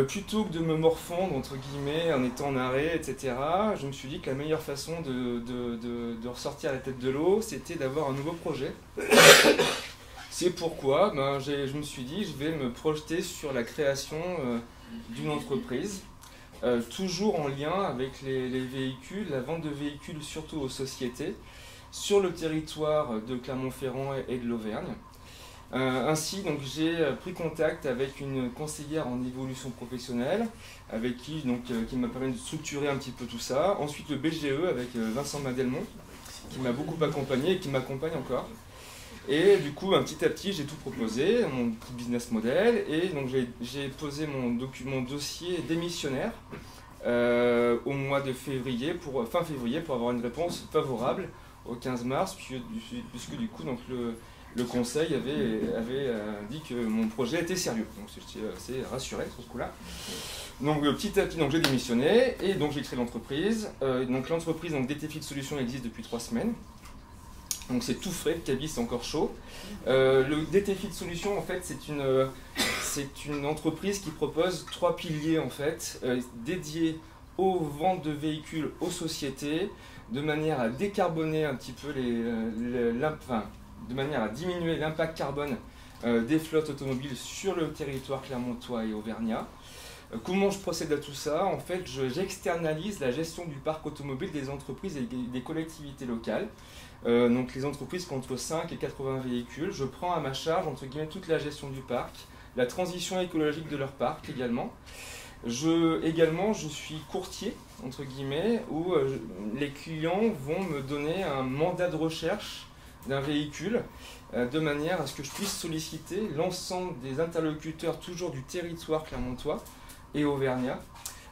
Plutôt que de me morfondre, entre guillemets, en étant en arrêt, etc., je me suis dit que la meilleure façon de ressortir la tête de l'eau, c'était d'avoir un nouveau projet. C'est pourquoi je me suis dit, je vais me projeter sur la création d'une entreprise, toujours en lien avec les véhicules, la vente de véhicules surtout aux sociétés, sur le territoire de Clermont-Ferrand et de l'Auvergne. Ainsi, donc, j'ai pris contact avec une conseillère en évolution professionnelle, avec qui m'a permis de structurer un petit peu tout ça. Ensuite, le BGE avec Vincent Madelmont, qui m'a beaucoup accompagné et qui m'accompagne encore. Et du coup, petit à petit, j'ai tout proposé, mon petit business model, et donc j'ai posé mon dossier démissionnaire au mois de février, fin février, pour avoir une réponse favorable au 15 mars, puisque du coup, donc, le conseil avait dit que mon projet était sérieux. Donc j'étais assez rassuré sur ce coup-là. Donc petit à petit, j'ai démissionné et donc j'ai créé l'entreprise. Donc l'entreprise DT Fleet Solutions existe depuis 3 semaines. Donc c'est tout frais, le cabis est encore chaud. Le DT Fleet Solutions, en fait, c'est une entreprise qui propose 3 piliers en fait, dédiés aux ventes de véhicules aux sociétés, de manière à décarboner un petit peu de manière à diminuer l'impact carbone des flottes automobiles sur le territoire clermontois et auvergnat. Comment je procède à tout ça? En fait, j'externalise la gestion du parc automobile des entreprises et des collectivités locales. Donc les entreprises qui ont entre 5 et 80 véhicules. Je prends à ma charge, entre guillemets, toute la gestion du parc, la transition écologique de leur parc également. Également, je suis courtier, entre guillemets, où les clients vont me donner un mandat de recherche d'un véhicule, de manière à ce que je puisse solliciter l'ensemble des interlocuteurs toujours du territoire clermontois et auvergnat,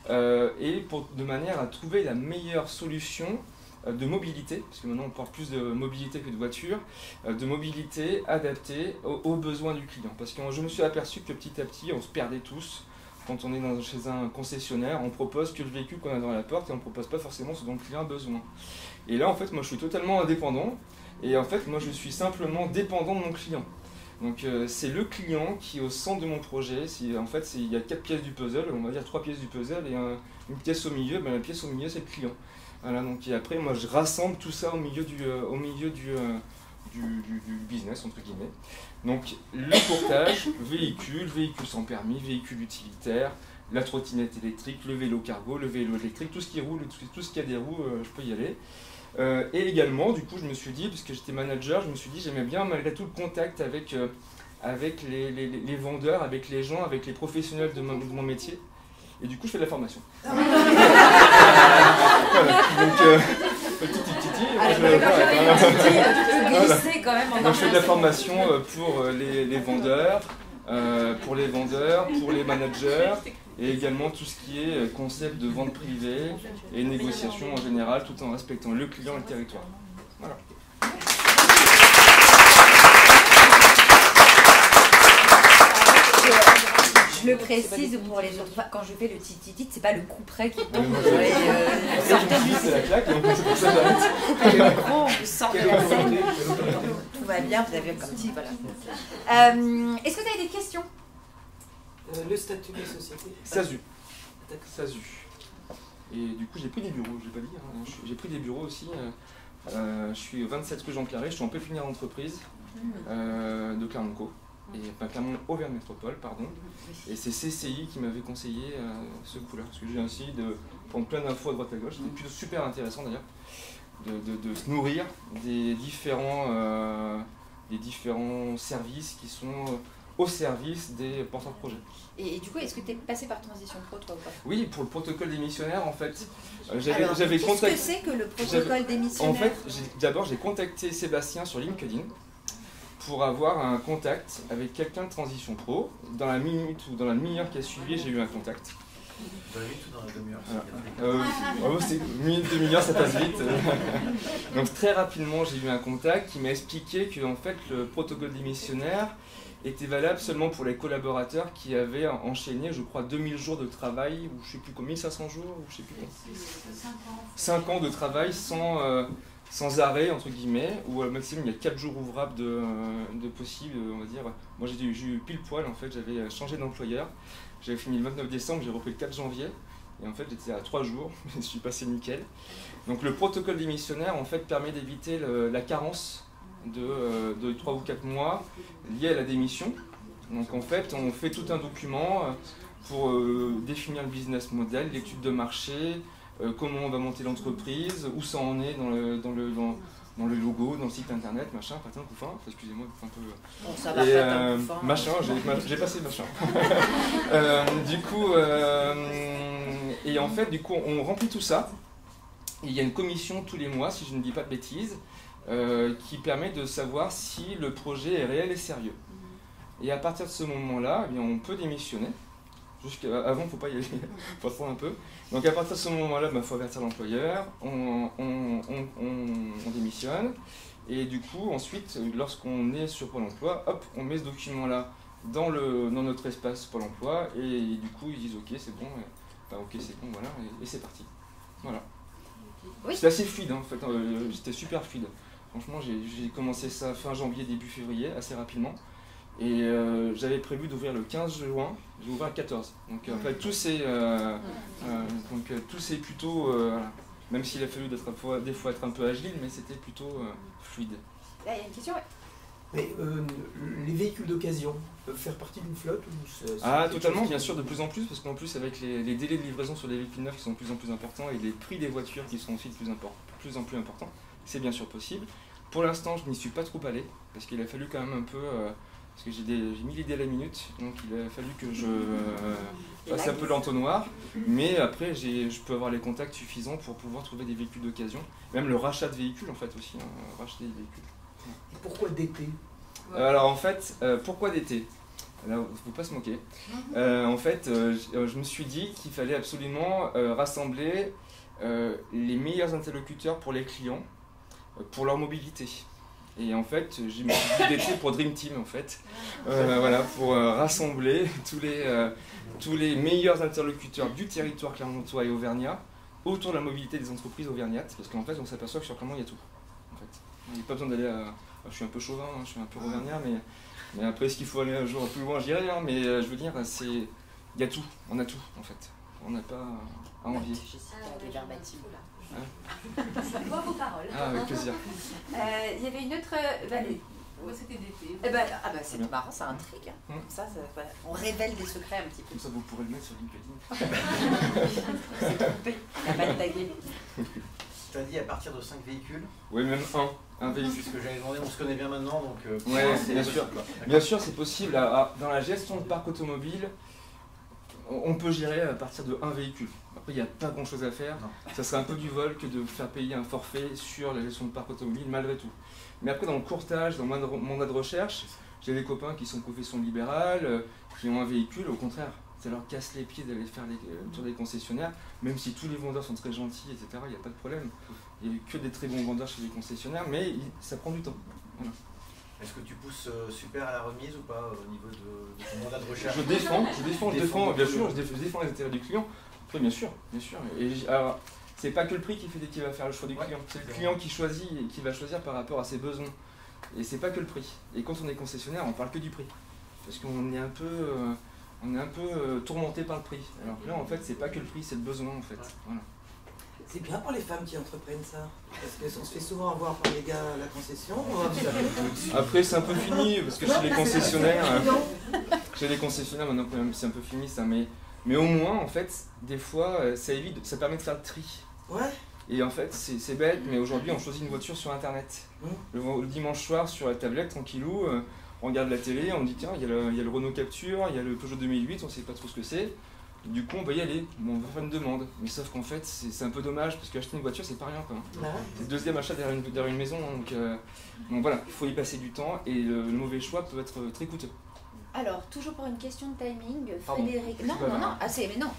de manière à trouver la meilleure solution de mobilité, parce que maintenant on parle plus de mobilité que de voiture, de mobilité adaptée aux besoins du client. Parce que je me suis aperçu que petit à petit on se perdait tous. Quand on est chez un concessionnaire, on propose que le véhicule qu'on a dans la porte et on ne propose pas forcément ce dont le client a besoin. Et là en fait moi je suis totalement indépendant. Et en fait, moi, je suis simplement dépendant de mon client. Donc, c'est le client qui est au centre de mon projet. En fait, il y a 4 pièces du puzzle, on va dire 3 pièces du puzzle et une pièce au milieu. La pièce au milieu, c'est le client. Voilà, donc, et après, moi, je rassemble tout ça au milieu du business, entre guillemets. Donc, le courtage, véhicule sans permis, véhicule utilitaire, la trottinette électrique, le vélo cargo, le vélo électrique, tout ce qui roule, tout ce qui a des roues, je peux y aller. Et également, du coup, je me suis dit, parce que j'étais manager, je me suis dit, j'aimais bien malgré tout le contact avec les vendeurs, avec les gens, avec les professionnels de mon métier. Et du coup, je fais de la formation. Voilà. Donc, je fais de la formation pour les vendeurs, pour les managers, et également tout ce qui est concept de vente privée et négociation en général, tout en respectant le client et le territoire. Voilà. Je le précise pour les autres. Quand je fais le tititit, c'est pas le coup près qui tombe. C'est la claque, donc c'est pour ça que j'arrête. Et le micro, vous sortez de la scène. Tout va bien, vous avez comme si, voilà. Est-ce que vous avez des questions? Le statut de société. SASU. SASU. Et du coup, j'ai pris des bureaux, je l'ai pas dit. Hein. J'ai pris des bureaux aussi. Je suis au 27 rue Jean Claret, je suis en pépinière d'entreprise de Clermont-Co. Et pas Clermont-Auvergne Métropole, pardon. Et c'est CCI qui m'avait conseillé ce coup-là. Parce que j'ai essayé de prendre plein d'infos à droite à gauche. C'était plutôt super intéressant d'ailleurs. De se nourrir des différents services qui sont au service des porteurs de projets. Et du coup, est-ce que tu es passé par Transition Pro, toi, ou pas? Oui, pour le protocole démissionnaire, en fait, j'avais contacté... Qu'est-ce que c'est que le protocole démissionnaire? En fait, d'abord, j'ai contacté Sébastien sur LinkedIn pour avoir un contact avec quelqu'un de Transition Pro. Dans la minute ou dans la demi-heure qui a suivi, j'ai eu un contact. Dans la minute ou dans la demi-heure? C'est minute, demi-heure, ça passe vite. Donc très rapidement, j'ai eu un contact qui m'a expliqué que en fait, le protocole démissionnaire était valable seulement pour les collaborateurs qui avaient enchaîné, je crois, 2000 jours de travail, ou je sais plus combien, 1500 jours, ou je sais plus combien. 5 ans de travail sans arrêt, entre guillemets, ou au maximum il y a 4 jours ouvrables de possible, on va dire. Moi j'ai eu pile poil, en fait, j'avais changé d'employeur. J'avais fini le 29 décembre, j'ai repris le 4 janvier, et en fait j'étais à 3 jours, je suis passé nickel. Donc le protocole démissionnaire, en fait, permet d'éviter la carence de 3 ou 4 mois liés à la démission. Donc en fait, on fait tout un document pour définir le business model, l'étude de marché, comment on va monter l'entreprise, où ça en est dans le logo, dans le site internet, machin, patin, couffin, excusez-moi, un peu... Bon, ça va, patin, couffin. Machin, j'ai passé machin. Du coup, et en fait, du coup, on remplit tout ça, et il y a une commission tous les mois, si je ne dis pas de bêtises, qui permet de savoir si le projet est réel et sérieux. Et à partir de ce moment-là, eh bien, on peut démissionner. Avant, il ne faut pas y aller, il faut attendre un peu. Donc à partir de ce moment-là, il faut avertir l'employeur, on démissionne. Et du coup, ensuite, lorsqu'on est sur Pôle emploi, hop, on met ce document-là dans notre espace Pôle emploi. Et du coup, ils disent ok, c'est bon, ok, c'est bon, voilà, et c'est parti. Voilà. Oui. C'était assez fluide, hein, en fait, c'était super fluide. Franchement, j'ai commencé ça fin janvier, début février, assez rapidement. Et j'avais prévu d'ouvrir le 15 juin, j'ai ouvert le 14. Donc en fait, tout c'est plutôt, voilà. Même s'il a fallu des fois être un peu agile, mais c'était plutôt fluide. Là, il y a une question, ouais. Mais les véhicules d'occasion peuvent faire partie d'une flotte ou totalement, bien sûr, de plus en plus, parce qu'en plus avec les délais de livraison sur les véhicules neufs qui sont de plus en plus importants et les prix des voitures qui sont aussi de plus en plus importants, c'est bien sûr possible. Pour l'instant, je n'y suis pas trop allé, parce qu'il a fallu quand même un peu... parce que j'ai mis l'idée à la minute, donc il a fallu que je fasse un peu l'entonnoir. Mais après, je peux avoir les contacts suffisants pour pouvoir trouver des véhicules d'occasion. Même le rachat de véhicules, en fait, aussi. Racheter des véhicules. Et pourquoi d'été? Alors, en fait, pourquoi d'été? Là, il ne faut pas se moquer. En fait, je me suis dit qu'il fallait absolument rassembler les meilleurs interlocuteurs pour les clients, pour leur mobilité. Et en fait, j'ai mis d'été pour Dream Team, en fait. Voilà, pour rassembler tous les meilleurs interlocuteurs du territoire clermontois et auvergnat autour de la mobilité des entreprises auvergnates. Parce qu'en fait, on s'aperçoit que sur Clermont, il y a tout. En fait. Il n'y a pas besoin d'aller à... Je suis un peu chauvin, hein, je suis un peu auvergnat, mais après, est-ce qu'il faut aller un jour plus loin? Je dirais, hein, mais je veux dire, il y a tout. On a tout, en fait. On n'a pas à envier. Les verbatims. Je vois vos paroles. Avec plaisir. Il y avait une autre... Moi, c'était d'été. C'est marrant, ça intrigue. Hein. Ça, on révèle des secrets un petit peu. Comme ça, vous pourrez le mettre sur LinkedIn. C'est trompé. On n'a pas tagué. Tu as dit à partir de 5 véhicules? Oui, même un véhicule. C'est ce que j'avais demandé, on se connaît bien maintenant, donc... Oui, bien sûr. Bien sûr, c'est possible. Dans la gestion de parc automobile, on peut gérer à partir de un véhicule. Après, il n'y a pas grand chose à faire. Non. Ça serait un peu du vol que de faire payer un forfait sur la gestion de parc automobile, malgré tout. Mais après, dans le courtage, dans le mandat de recherche, j'ai des copains qui sont profession libérale, qui ont un véhicule. Au contraire, ça leur casse les pieds d'aller faire les tours des concessionnaires, même si tous les vendeurs sont très gentils, etc. Il n'y a pas de problème. Il n'y a que des très bons vendeurs chez les concessionnaires, mais ça prend du temps. Voilà. Est-ce que tu pousses super à la remise ou pas au niveau de ton mandat de recherche? Je défends, bien sûr, je défends les intérêts du client. Oui, bien sûr. Alors, c'est pas que le prix qui va faire le choix du client, c'est le client qui choisit et qui va choisir par rapport à ses besoins. Et c'est pas que le prix. Et quand on est concessionnaire, on parle que du prix. Parce qu'on est un peu, tourmenté par le prix. Alors que là, en fait, c'est pas que le prix, c'est le besoin, en fait. Voilà. C'est bien pour les femmes qui entreprennent ça, parce qu'on se fait souvent avoir par les gars à la concession. Après, c'est un peu fini, parce que chez les concessionnaires, maintenant, c'est un peu fini ça, mais au moins, en fait, des fois, ça permet de faire le tri. Ouais. Et en fait, c'est bête, mais aujourd'hui, on choisit une voiture sur Internet. Le dimanche soir, sur la tablette, tranquillou, on regarde la télé, on dit tiens, il y a le Renault Captur, il y a le Peugeot 2008, on ne sait pas trop ce que c'est. Du coup, on va y aller, on va faire une demande. Mais sauf qu'en fait, c'est un peu dommage, parce qu'acheter une voiture, c'est pas rien, quoi. C'est le deuxième achat derrière une maison, donc voilà, il faut y passer du temps, et le mauvais choix peut être très coûteux. Alors, toujours pour une question de timing, Pardon. Frédéric... Non,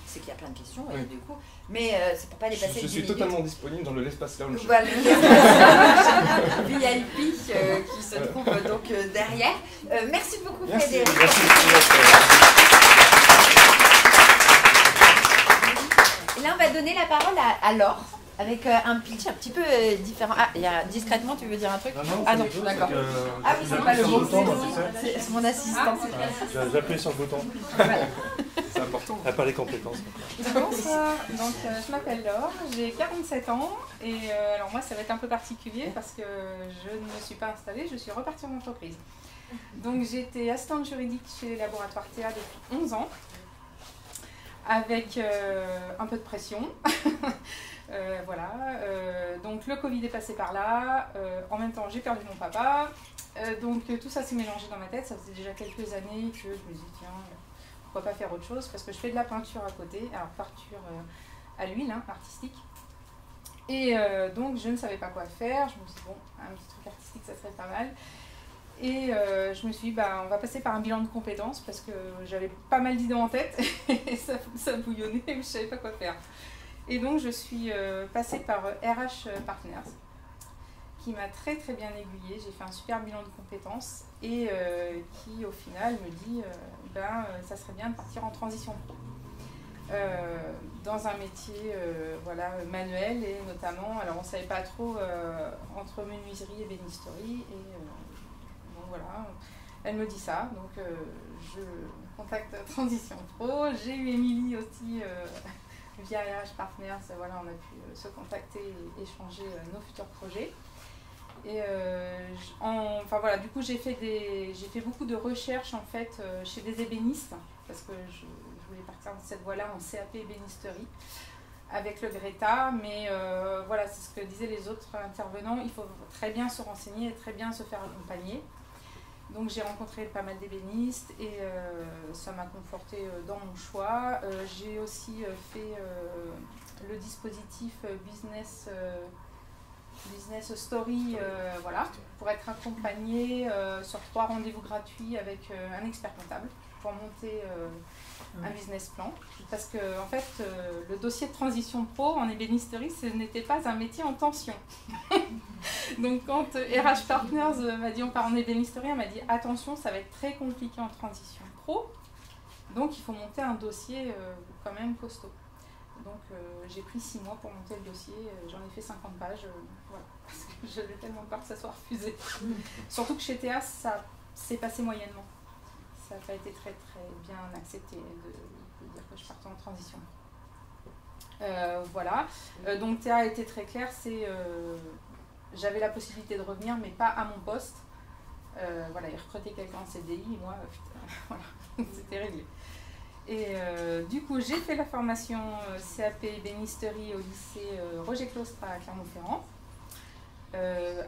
c'est qu'il y a plein de questions, oui. Du coup, mais c'est pour pas dépasser 10 minutes. Je suis totalement disponible dans l'espace lounge. Voilà, VIP qui se trouve donc derrière. Merci beaucoup, Frédéric. Et là, on va donner la parole à Laure, avec un pitch un petit peu différent. Ah, il y a discrètement, tu veux dire un truc? Ah non, d'accord. Ah oui, c'est pas le bon, c'est mon assistant. J'appuie sur le bouton. C'est important. Elle n'a pas les compétences. Bonsoir, donc je m'appelle Laure, j'ai 47 ans et alors moi ça va être un peu particulier parce que je ne me suis pas installée, je suis repartie en entreprise. Donc j'ai été assistante juridique chez les laboratoires Théa depuis 11 ans. Avec un peu de pression. Voilà. Donc le Covid est passé par là. En même temps, j'ai perdu mon papa. Donc tout ça s'est mélangé dans ma tête. Ça faisait déjà quelques années que je me dis tiens, pourquoi pas faire autre chose? Parce que je fais de la peinture à côté. Alors peinture à l'huile, artistique. Et donc je ne savais pas quoi faire. Je me suis dit bon, un petit truc artistique, ça serait pas mal. Et je me suis dit, on va passer par un bilan de compétences parce que j'avais pas mal d'idées en tête et ça bouillonnait et je savais pas quoi faire. Et donc je suis passée par RH Partners qui m'a très très bien aiguillée. J'ai fait un super bilan de compétences et qui au final me dit, ça serait bien de partir en transition pro. Dans un métier manuel et notamment, alors on ne savait pas trop entre menuiserie et bénisterie voilà, elle me dit ça, donc je contacte Transition Pro. J'ai eu Émilie aussi via RH Partners, voilà, on a pu se contacter et échanger nos futurs projets. Et du coup j'ai fait beaucoup de recherches en fait chez des ébénistes parce que je voulais partir dans cette voie-là en CAP ébénisterie avec le Greta, mais voilà, c'est ce que disaient les autres intervenants, il faut très bien se renseigner et très bien se faire accompagner. Donc j'ai rencontré pas mal d'ébénistes et ça m'a conforté dans mon choix. J'ai aussi fait le dispositif Business Story pour être accompagnée sur 3 rendez-vous gratuits avec un expert comptable pour monter un business plan. Parce que en fait, le dossier de transition pro en ébénisterie, ce n'était pas un métier en tension. Donc quand RH Partners m'a dit on part en ébénisterie, elle m'a dit attention, ça va être très compliqué en transition pro. Donc il faut monter un dossier quand même costaud. Donc j'ai pris 6 mois pour monter le dossier, j'en ai fait 50 pages, voilà, parce que j'avais tellement peur que ça soit refusé. Surtout que chez Théa, ça s'est passé moyennement. Ça n'a pas été très très bien accepté de dire que je partais en transition. Voilà, donc Théa a été très clair, j'avais la possibilité de revenir mais pas à mon poste. Voilà, ils recrutaient quelqu'un en CDI et moi, voilà, c'était réglé. Et du coup, j'ai fait la formation CAP ébénisterie au lycée Roger Claustre à Clermont-Ferrand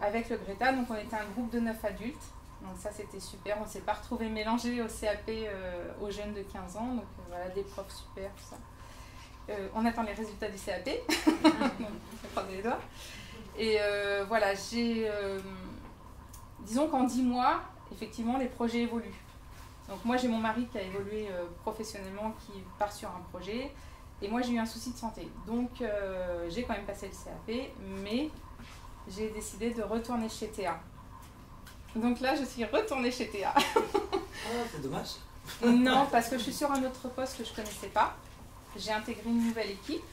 avec le Greta. Donc on était un groupe de 9 adultes. Donc ça c'était super, on ne s'est pas retrouvés mélangés au CAP aux jeunes de 15 ans. Donc voilà, des profs super, tout ça. On attend les résultats du CAP. On croise les doigts. Et voilà, disons qu'en 10 mois, effectivement, les projets évoluent. Donc moi j'ai mon mari qui a évolué professionnellement, qui part sur un projet, et moi j'ai eu un souci de santé. Donc j'ai quand même passé le CAP, mais j'ai décidé de retourner chez Théa. Donc là, je suis retournée chez Théa. Ah, c'est dommage. Non, parce que je suis sur un autre poste que je ne connaissais pas. J'ai intégré une nouvelle équipe.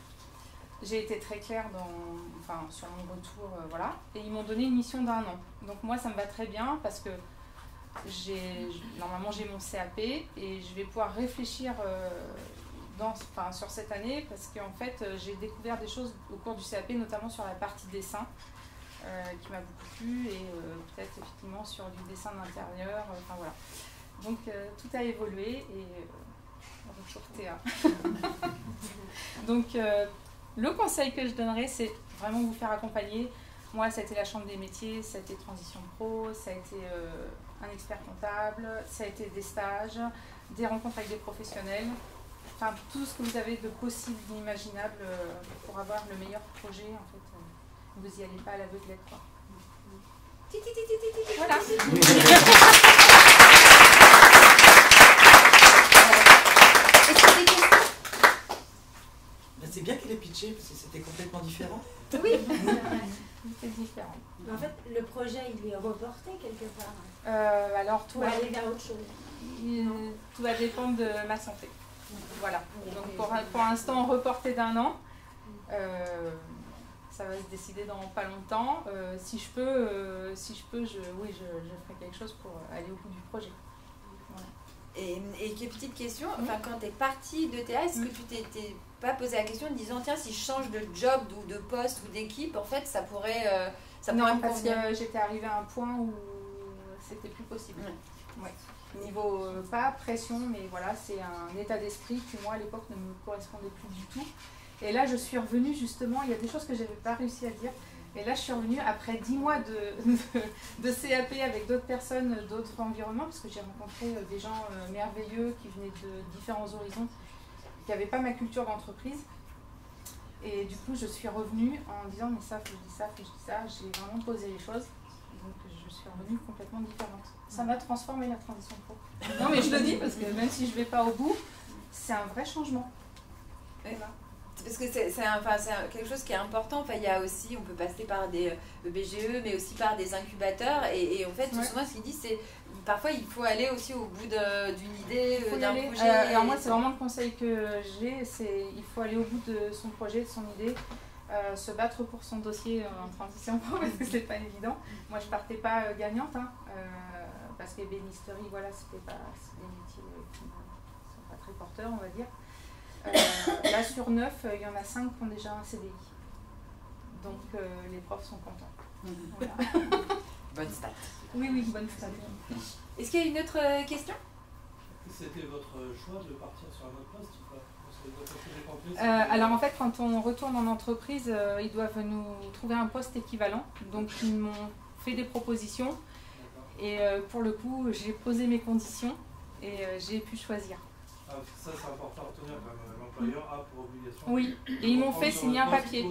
J'ai été très claire sur mon retour, voilà. Et ils m'ont donné une mission d'1 an. Donc moi, ça me va très bien parce que normalement j'ai mon CAP et je vais pouvoir réfléchir sur cette année parce qu'en fait, j'ai découvert des choses au cours du CAP, notamment sur la partie dessin, qui m'a beaucoup plu et peut-être effectivement sur du dessin d'intérieur, voilà. Donc tout a évolué et bonjour Théa. Donc le conseil que je donnerais, c'est vraiment vous faire accompagner. Moi, ça a été la Chambre des métiers, ça a été Transition Pro, ça a été un expert comptable, ça a été des stages, des rencontres avec des professionnels, enfin tout ce que vous avez de possible, d'imaginable pour avoir le meilleur projet. En fait, vous n'y allez pas à l'aveuglette, quoi. Voilà. C'est bien qu'elle ait pitché parce que c'était complètement différent. Oui, c'est différent. Mais en fait, le projet, il est reporté quelque part. Alors, tout aller vers autre chose. Tout va dépendre de ma santé. Voilà. Donc, pour l'instant, reporté d'1 an. Ça va se décider dans pas longtemps. Si je peux, je ferai quelque chose pour aller au bout du projet. Voilà. Et petite question, quand tu es partie de Théa, est-ce que tu t'es pas posé la question en disant tiens, si je change de job ou de poste ou d'équipe, en fait ça pourrait non, parce que j'étais arrivée à un point où c'était plus possible. Ouais. Niveau pas pression, mais voilà, c'est un état d'esprit qui moi à l'époque ne me correspondait plus du tout. Et là je suis revenue justement, il y a des choses que j'avais pas réussi à dire. Et là, je suis revenue après 10 mois de CAP avec d'autres personnes, d'autres environnements, parce que j'ai rencontré des gens merveilleux qui venaient de différents horizons, qui n'avaient pas ma culture d'entreprise. Et du coup, je suis revenue en disant, mais ça, faut que je dise ça, faut que je dise ça. J'ai vraiment posé les choses. Donc, je suis revenue complètement différente. Ça m'a transformé la transition pro. Non, mais je le dis, parce que même si je ne vais pas au bout, c'est un vrai changement. Voilà. Parce que c'est quelque chose qui est important. Enfin, il y a aussi, on peut passer par des BGE, mais aussi par des incubateurs. Et en fait, souvent, ce qu'il dit, c'est parfois il faut aller aussi au bout d'une idée, d'un projet. Alors moi, c'est vraiment le conseil que j'ai, c'est il faut aller au bout de son projet, de son idée, se battre pour son dossier en transition pro, parce que c'est pas évident. Moi, je partais pas gagnante, parce que bénisterie, voilà, c'était des métiers qui ne sont pas très porteurs, on va dire. Là sur 9, il y en a 5 qui ont déjà un CDI. Donc les profs sont contents. Voilà. Bonne stat. Oui, bonne stat. Est-ce qu'il y a une autre question? C'était votre choix de partir sur un autre poste ou pas? Alors en fait, quand on retourne en entreprise, ils doivent nous trouver un poste équivalent. Donc ils m'ont fait des propositions. Et pour le coup, j'ai posé mes conditions et j'ai pu choisir. Ça, c'est important à retenir quand même. L'employeur a pour obligation. Oui, et ils m'ont fait signer un papier.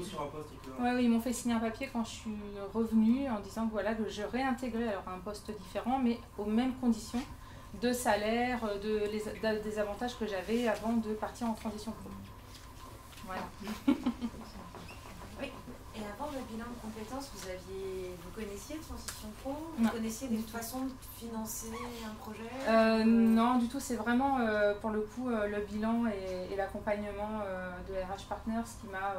Oui, ils m'ont fait signer un papier quand je suis revenue en disant que, voilà, que je réintégrais alors un poste différent, mais aux mêmes conditions de salaire, des avantages que j'avais avant de partir en transition pro. Voilà. Oui. Et avant le bilan de compétences, vous connaissiez Transition Pro? Vous connaissiez des façons de financer un projet? Non, du tout. C'est vraiment, pour le coup, le bilan et l'accompagnement de RH Partners qui m'a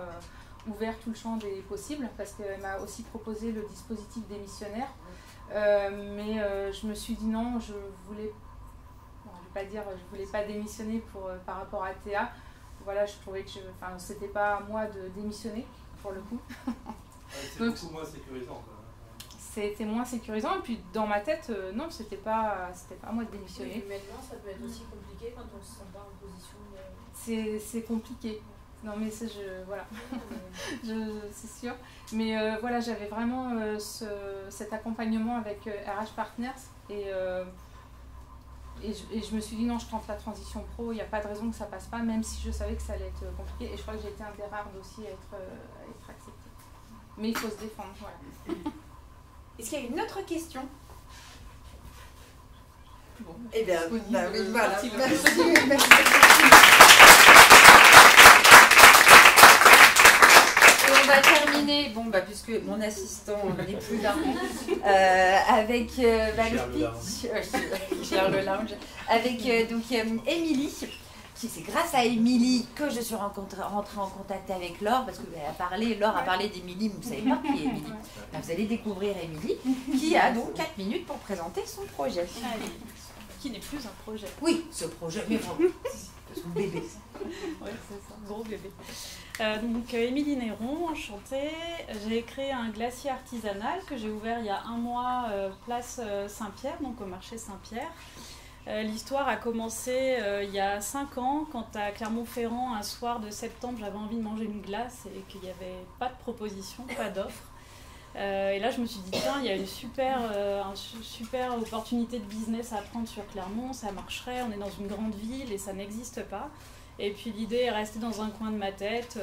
ouvert tout le champ des possibles, parce qu'elle m'a aussi proposé le dispositif démissionnaire. Mais je me suis dit non, je voulais pas démissionner par rapport à Théa. Voilà, je trouvais que c'était pas à moi de démissionner. Pour le coup. C'est beaucoup moins sécurisant. C'était moins sécurisant, et puis dans ma tête, non, c'était pas à moi de démissionner. Oui, humainement, ça peut être aussi compliqué quand on ne se sent pas en position de... C'est compliqué. Non, mais ça, voilà. C'est sûr. Mais voilà, j'avais vraiment cet accompagnement avec RH Partners, et je me suis dit non, je tente la transition pro, il n'y a pas de raison que ça passe pas, même si je savais que ça allait être compliqué. Et je crois que j'ai été un des rares aussi à être acceptée. Mais il faut se défendre, voilà. Est-ce qu'il y a une autre question? Bon, eh bien, oui, voilà. Merci. Et on va terminer enfin, puisque mon assistant n'est plus là, avec gère le lounge, avec donc Émilie. C'est grâce à Émilie que je suis rentrée en contact avec Laure, parce que Laure a parlé d'Émilie, vous ne savez pas qui est Émilie. Vous allez découvrir Émilie, qui a donc 4 minutes pour présenter son projet. Qui n'est plus un projet. Oui, ce projet, mais vraiment, son bébé. Oui, c'est ça, gros bébé. Donc, Émilie Néron, enchantée. J'ai créé un glacier artisanal que j'ai ouvert il y a 1 mois, place Saint-Pierre, donc au marché Saint-Pierre. L'histoire a commencé il y a 5 ans, quand à Clermont-Ferrand, un soir de septembre, j'avais envie de manger une glace et qu'il n'y avait pas de proposition, pas d'offre. Et là, je me suis dit, tiens, il y a une super opportunité de business à prendre sur Clermont, ça marcherait, on est dans une grande ville et ça n'existe pas. Et puis l'idée est restée dans un coin de ma tête.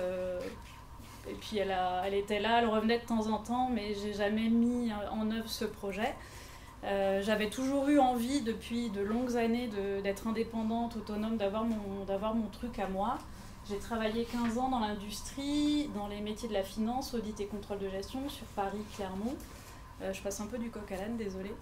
Et puis elle était là, elle revenait de temps en temps, mais j'ai jamais mis en œuvre ce projet. J'avais toujours eu envie depuis de longues années d'être indépendante, autonome, d'avoir mon truc à moi. J'ai travaillé 15 ans dans l'industrie, dans les métiers de la finance, audit et contrôle de gestion sur Paris, Clermont. Je passe un peu du coq à l'âne, désolée.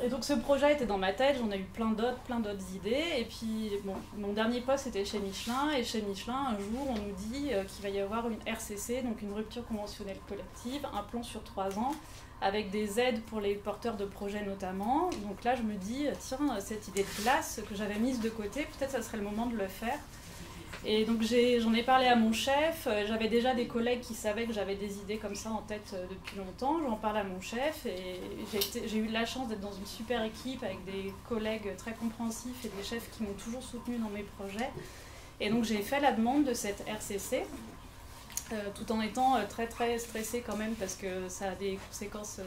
Et donc ce projet était dans ma tête, j'en ai eu plein d'autres idées. Et puis bon, mon dernier poste était chez Michelin. Et chez Michelin, un jour, on nous dit qu'il va y avoir une RCC, donc une rupture conventionnelle collective, un plan sur 3 ans, avec des aides pour les porteurs de projets notamment. Donc là, je me dis, tiens, cette idée de glace que j'avais mise de côté, peut-être ça serait le moment de le faire. Et donc j'en ai parlé à mon chef, j'avais déjà des collègues qui savaient que j'avais des idées comme ça en tête depuis longtemps, j'en parle à mon chef et j'ai eu de la chance d'être dans une super équipe avec des collègues très compréhensifs et des chefs qui m'ont toujours soutenue dans mes projets. Et donc j'ai fait la demande de cette RCC, tout en étant très très stressée quand même parce que ça a des conséquences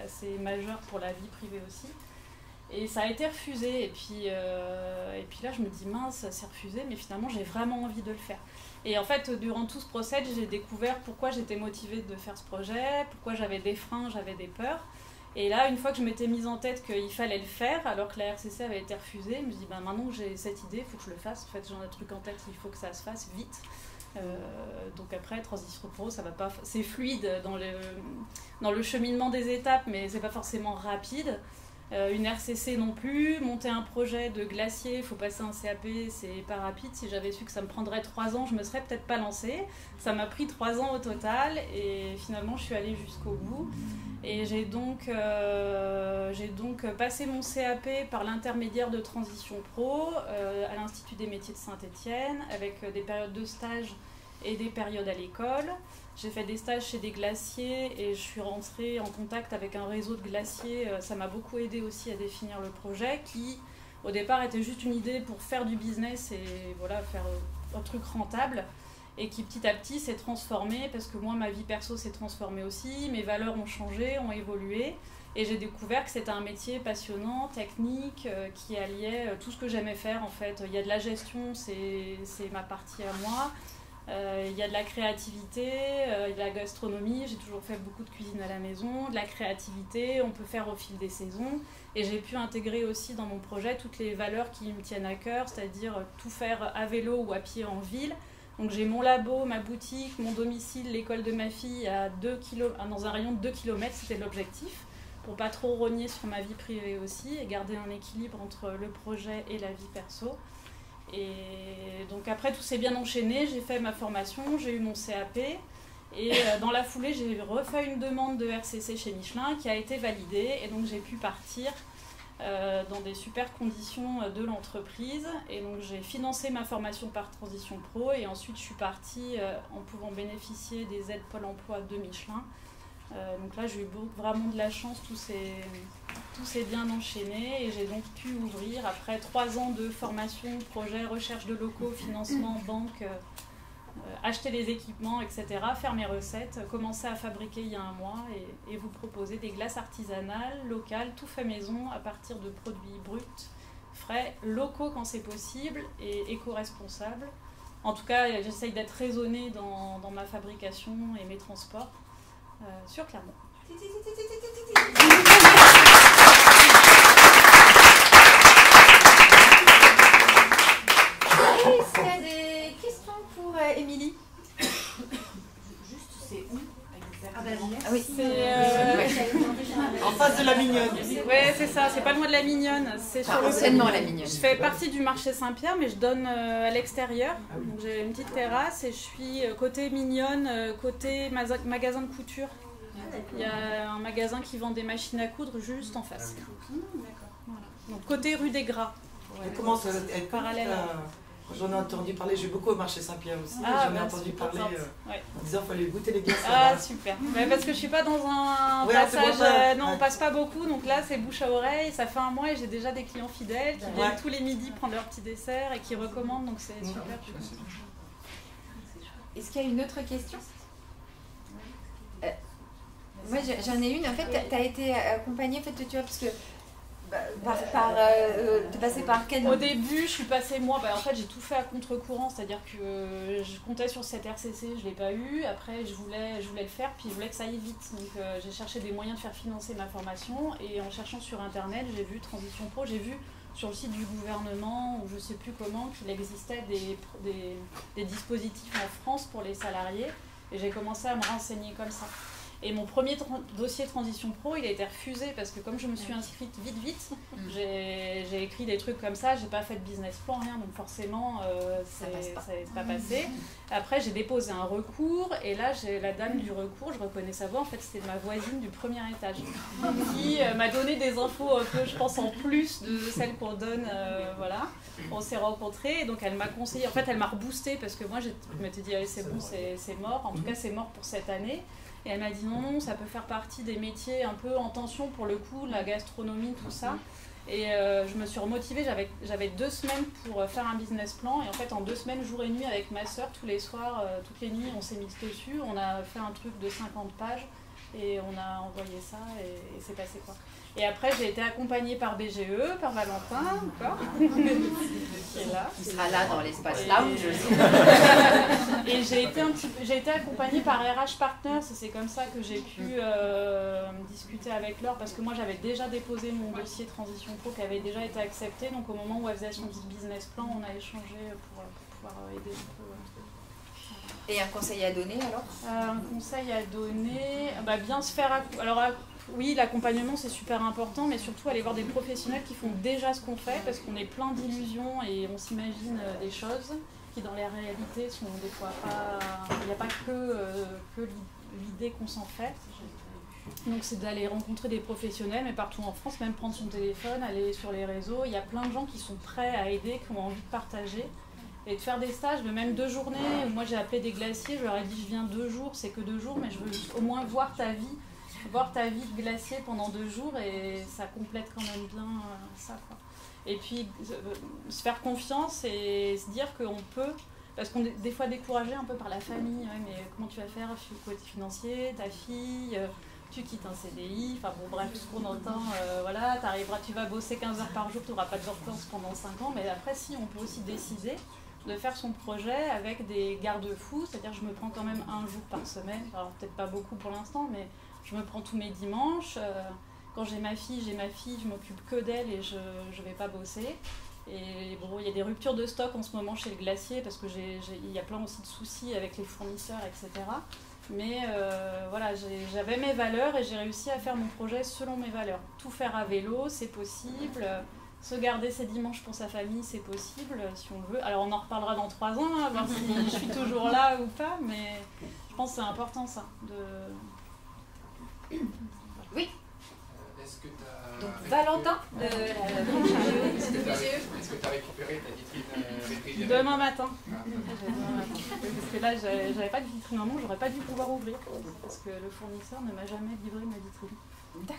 assez majeures pour la vie privée aussi. Et ça a été refusé, et puis là je me dis mince, c'est refusé, mais finalement j'ai vraiment envie de le faire. Et en fait, durant tout ce procès, j'ai découvert pourquoi j'étais motivée de faire ce projet, pourquoi j'avais des freins, j'avais des peurs. Et là, une fois que je m'étais mise en tête qu'il fallait le faire, alors que la RCC avait été refusée, je me dis maintenant que j'ai cette idée, il faut que je le fasse. En fait, j'ai un truc en tête, il faut que ça se fasse vite. Donc après, Transition Pro, ça va pas, c'est fluide dans le cheminement des étapes, mais c'est pas forcément rapide. Une RCC non plus, monter un projet de glacier, il faut passer un CAP, c'est pas rapide. Si j'avais su que ça me prendrait 3 ans, je me serais peut-être pas lancée. Ça m'a pris 3 ans au total et finalement je suis allée jusqu'au bout. Et j'ai donc passé mon CAP par l'intermédiaire de Transition Pro à l'Institut des métiers de Saint-Étienne avec des périodes de stage et des périodes à l'école. J'ai fait des stages chez des glaciers et je suis rentrée en contact avec un réseau de glaciers. Ça m'a beaucoup aidé aussi à définir le projet qui, au départ, était juste une idée pour faire du business et voilà, faire un truc rentable et qui petit à petit s'est transformé parce que moi, ma vie perso s'est transformée aussi, mes valeurs ont changé, ont évolué et j'ai découvert que c'était un métier passionnant, technique, qui alliait tout ce que j'aimais faire en fait. Il y a de la gestion, c'est ma partie à moi. Il y a de la créativité, il y a de la gastronomie, j'ai toujours fait beaucoup de cuisine à la maison, de la créativité, on peut faire au fil des saisons et j'ai pu intégrer aussi dans mon projet toutes les valeurs qui me tiennent à cœur, c'est-à-dire tout faire à vélo ou à pied en ville. Donc j'ai mon labo, ma boutique, mon domicile, l'école de ma fille dans un rayon de 2 km, c'était l'objectif, pour pas trop rogner sur ma vie privée aussi et garder un équilibre entre le projet et la vie perso. Et donc après tout s'est bien enchaîné, j'ai fait ma formation, j'ai eu mon CAP et dans la foulée j'ai refait une demande de RCC chez Michelin qui a été validée et donc j'ai pu partir dans des super conditions de l'entreprise et donc j'ai financé ma formation par Transition Pro et ensuite je suis partie en pouvant bénéficier des aides Pôle emploi de Michelin. Donc là j'ai eu vraiment de la chance, tout s'est bien enchaîné et j'ai donc pu ouvrir après 3 ans de formation, projet, recherche de locaux, financement, banque, acheter les équipements, etc., faire mes recettes, commencer à fabriquer il y a 1 mois et vous proposer des glaces artisanales, locales, tout fait maison à partir de produits bruts, frais, locaux quand c'est possible et éco-responsables. En tout cas, j'essaye d'être raisonnée dans ma fabrication et mes transports. Sur Clermont. Est-ce qu'il y a des questions pour Émilie? Juste Oui. En face de la Mignonne. Ouais, c'est ça, c'est pas loin de la Mignonne. C'est sur anciennement la Mignonne. Je fais partie du marché Saint-Pierre, mais je donne à l'extérieur. Donc j'ai une petite terrasse et je suis côté Mignonne, côté magasin de couture. Il y a un magasin qui vend des machines à coudre juste en face. Voilà. Donc côté rue des Gras. Elle commence à être parallèle. J'en ai entendu parler, j'ai beaucoup au marché Saint-Pierre aussi. J'en ai entendu parler en disant qu'il fallait goûter les glaces. Ah super, parce que je suis pas dans un passage, non on passe pas beaucoup, donc là c'est bouche à oreille, ça fait un mois et j'ai déjà des clients fidèles qui viennent tous les midis prendre leur petit dessert et qui recommandent, donc c'est super. Est-ce qu'il y a une autre question? Moi j'en ai une, en fait tu as été accompagnée, en fait, tu vois, parce que t'es passé par quel... Au début, je suis passée moi, en fait j'ai tout fait à contre-courant, c'est-à-dire que je comptais sur cette RCC, je l'ai pas eu. Après je voulais le faire, puis je voulais que ça aille vite. Donc j'ai cherché des moyens de faire financer ma formation et en cherchant sur internet, j'ai vu Transition Pro, j'ai vu sur le site du gouvernement ou je sais plus comment qu'il existait des dispositifs en France pour les salariés et j'ai commencé à me renseigner comme ça. Et mon premier dossier Transition Pro, il a été refusé parce que comme je me suis inscrite vite, j'ai écrit des trucs comme ça, j'ai pas fait de business plan, rien, donc forcément ça n'est pas passé. Après j'ai déposé un recours et là j'ai la dame du recours, je reconnais sa voix, en fait c'était ma voisine du premier étage qui m'a donné des infos un peu, je pense, en plus de celles qu'on donne, voilà. On s'est rencontrés et donc elle m'a conseillé, en fait elle m'a reboosté parce que moi je m'étais dit allez c'est bon, c'est mort, en tout cas c'est mort pour cette année. Et elle m'a dit non, ça peut faire partie des métiers un peu en tension pour le coup, la gastronomie, tout ça. Et je me suis remotivée, j'avais 2 semaines pour faire un business plan. Et en fait, en 2 semaines, jour et nuit, avec ma soeur, tous les soirs, toutes les nuits, on s'est mis dessus. On a fait un truc de 50 pages et on a envoyé ça et c'est passé quoi. Et après, j'ai été accompagnée par BGE, par Valentin, encore. Qui est là. Qui sera là dans l'espace lounge aussi. Et j'ai été accompagnée par RH Partners, et c'est comme ça que j'ai pu discuter avec Laure, parce que moi j'avais déjà déposé mon dossier Transition Pro qui avait déjà été accepté, donc au moment où elle faisait son business plan, on a échangé pour pouvoir aider un peu. Et un conseil à donner alors? Un conseil à donner, bien se faire... Alors, oui, l'accompagnement c'est super important, mais surtout aller voir des professionnels qui font déjà ce qu'on fait, parce qu'on est plein d'illusions et on s'imagine des choses qui dans les réalités sont des fois pas... Il n'y a pas que l'idée qu'on s'en fait. Donc c'est d'aller rencontrer des professionnels, mais partout en France, même prendre son téléphone, aller sur les réseaux. Il y a plein de gens qui sont prêts à aider, qui ont envie de partager. Et de faire des stages, de même 2 journées. Moi j'ai appelé des glaciers, je leur ai dit je viens 2 jours, c'est que 2 jours, mais je veux au moins voir ta vie de glacier pendant 2 jours, et ça complète quand même bien ça, quoi. Et puis se faire confiance et se dire qu'on peut, parce qu'on est des fois découragé un peu par la famille, mais comment tu vas faire côté financier, ta fille, tu quittes un CDI, enfin bon bref, tout ce qu'on entend, voilà, tu vas bosser 15 heures par jour, tu n'auras pas de vacances pendant 5 ans, mais après si, on peut aussi décider de faire son projet avec des garde-fous, c'est-à-dire je me prends quand même 1 jour par semaine, alors peut-être pas beaucoup pour l'instant, mais je me prends tous mes dimanches, quand j'ai ma fille, je m'occupe que d'elle et je vais pas bosser. Et bon, il y a des ruptures de stock en ce moment chez le glacier parce que il y a plein aussi de soucis avec les fournisseurs, etc. Mais voilà, j'avais mes valeurs et j'ai réussi à faire mon projet selon mes valeurs. Tout faire à vélo, c'est possible. Se garder ses dimanches pour sa famille, c'est possible si on le veut. Alors on en reparlera dans 3 ans, hein, voir si je suis toujours là ou pas, mais je pense que c'est important ça. Oui. Est-ce que tu as... Donc Valentin de Est-ce que tu as récupéré ta vitrine Demain matin. Parce que là, j'avais pas de vitrine en main, j'aurais pas dû pouvoir ouvrir. Parce que le fournisseur ne m'a jamais livré ma vitrine.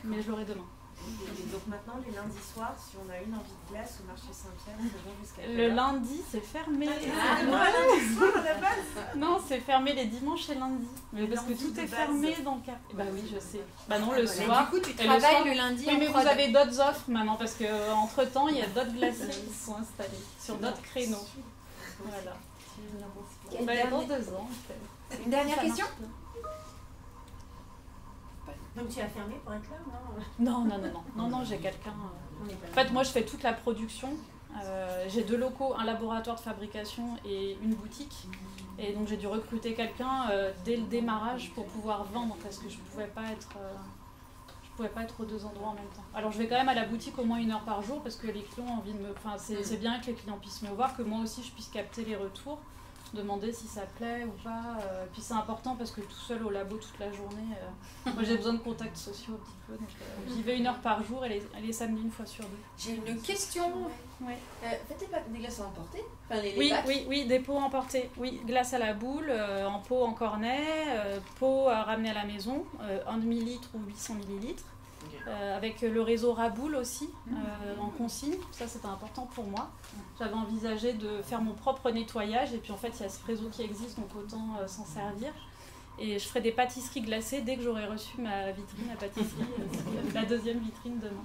Mais je l'aurai demain. Et donc maintenant, les lundis soirs, si on a une envie de glace au marché Saint-Pierre, ça va jusqu'à le lundi, c'est fermé. Non, c'est fermé les dimanches et lundis. Mais parce que tout est fermé dans le cas. Bah oui, je sais. Bah non, le soir. Du coup, tu travailles le lundi. Oui, mais vous avez d'autres offres maintenant, parce qu'entre temps, il y a d'autres glaciers qui sont installés sur d'autres créneaux. Voilà. Dans 2 ans, en fait. Une dernière question? Donc tu as fermé pour être là, non? Non, j'ai quelqu'un. En fait, moi, je fais toute la production. J'ai 2 locaux, un laboratoire de fabrication et une boutique. Et donc j'ai dû recruter quelqu'un dès le démarrage pour pouvoir vendre parce que je pouvais pas être aux 2 endroits en même temps. Alors je vais quand même à la boutique au moins 1 heure par jour parce que les clients ont envie de me... Enfin, c'est bien que les clients puissent me voir, que moi aussi je puisse capter les retours, demander si ça plaît ou pas. Puis c'est important parce que tout seul au labo toute la journée, moi j'ai besoin de contacts sociaux un petit peu. Donc j'y vais 1 heure par jour et les samedis 1 fois sur 2. J'ai une question. Ouais. Faites des glaces à emporter, enfin, les Oui, pâtes. oui, des pots emportés. Oui, glace à la boule, en pot en cornet, pot à ramener à la maison, 1 demi-litre ou 800 millilitres. Avec le réseau Raboul aussi, en consigne. Ça, c'était important pour moi. J'avais envisagé de faire mon propre nettoyage et puis en fait, il y a ce réseau qui existe, donc autant s'en servir. Et je ferai des pâtisseries glacées dès que j'aurai reçu ma vitrine à pâtisserie, la 2e vitrine demain.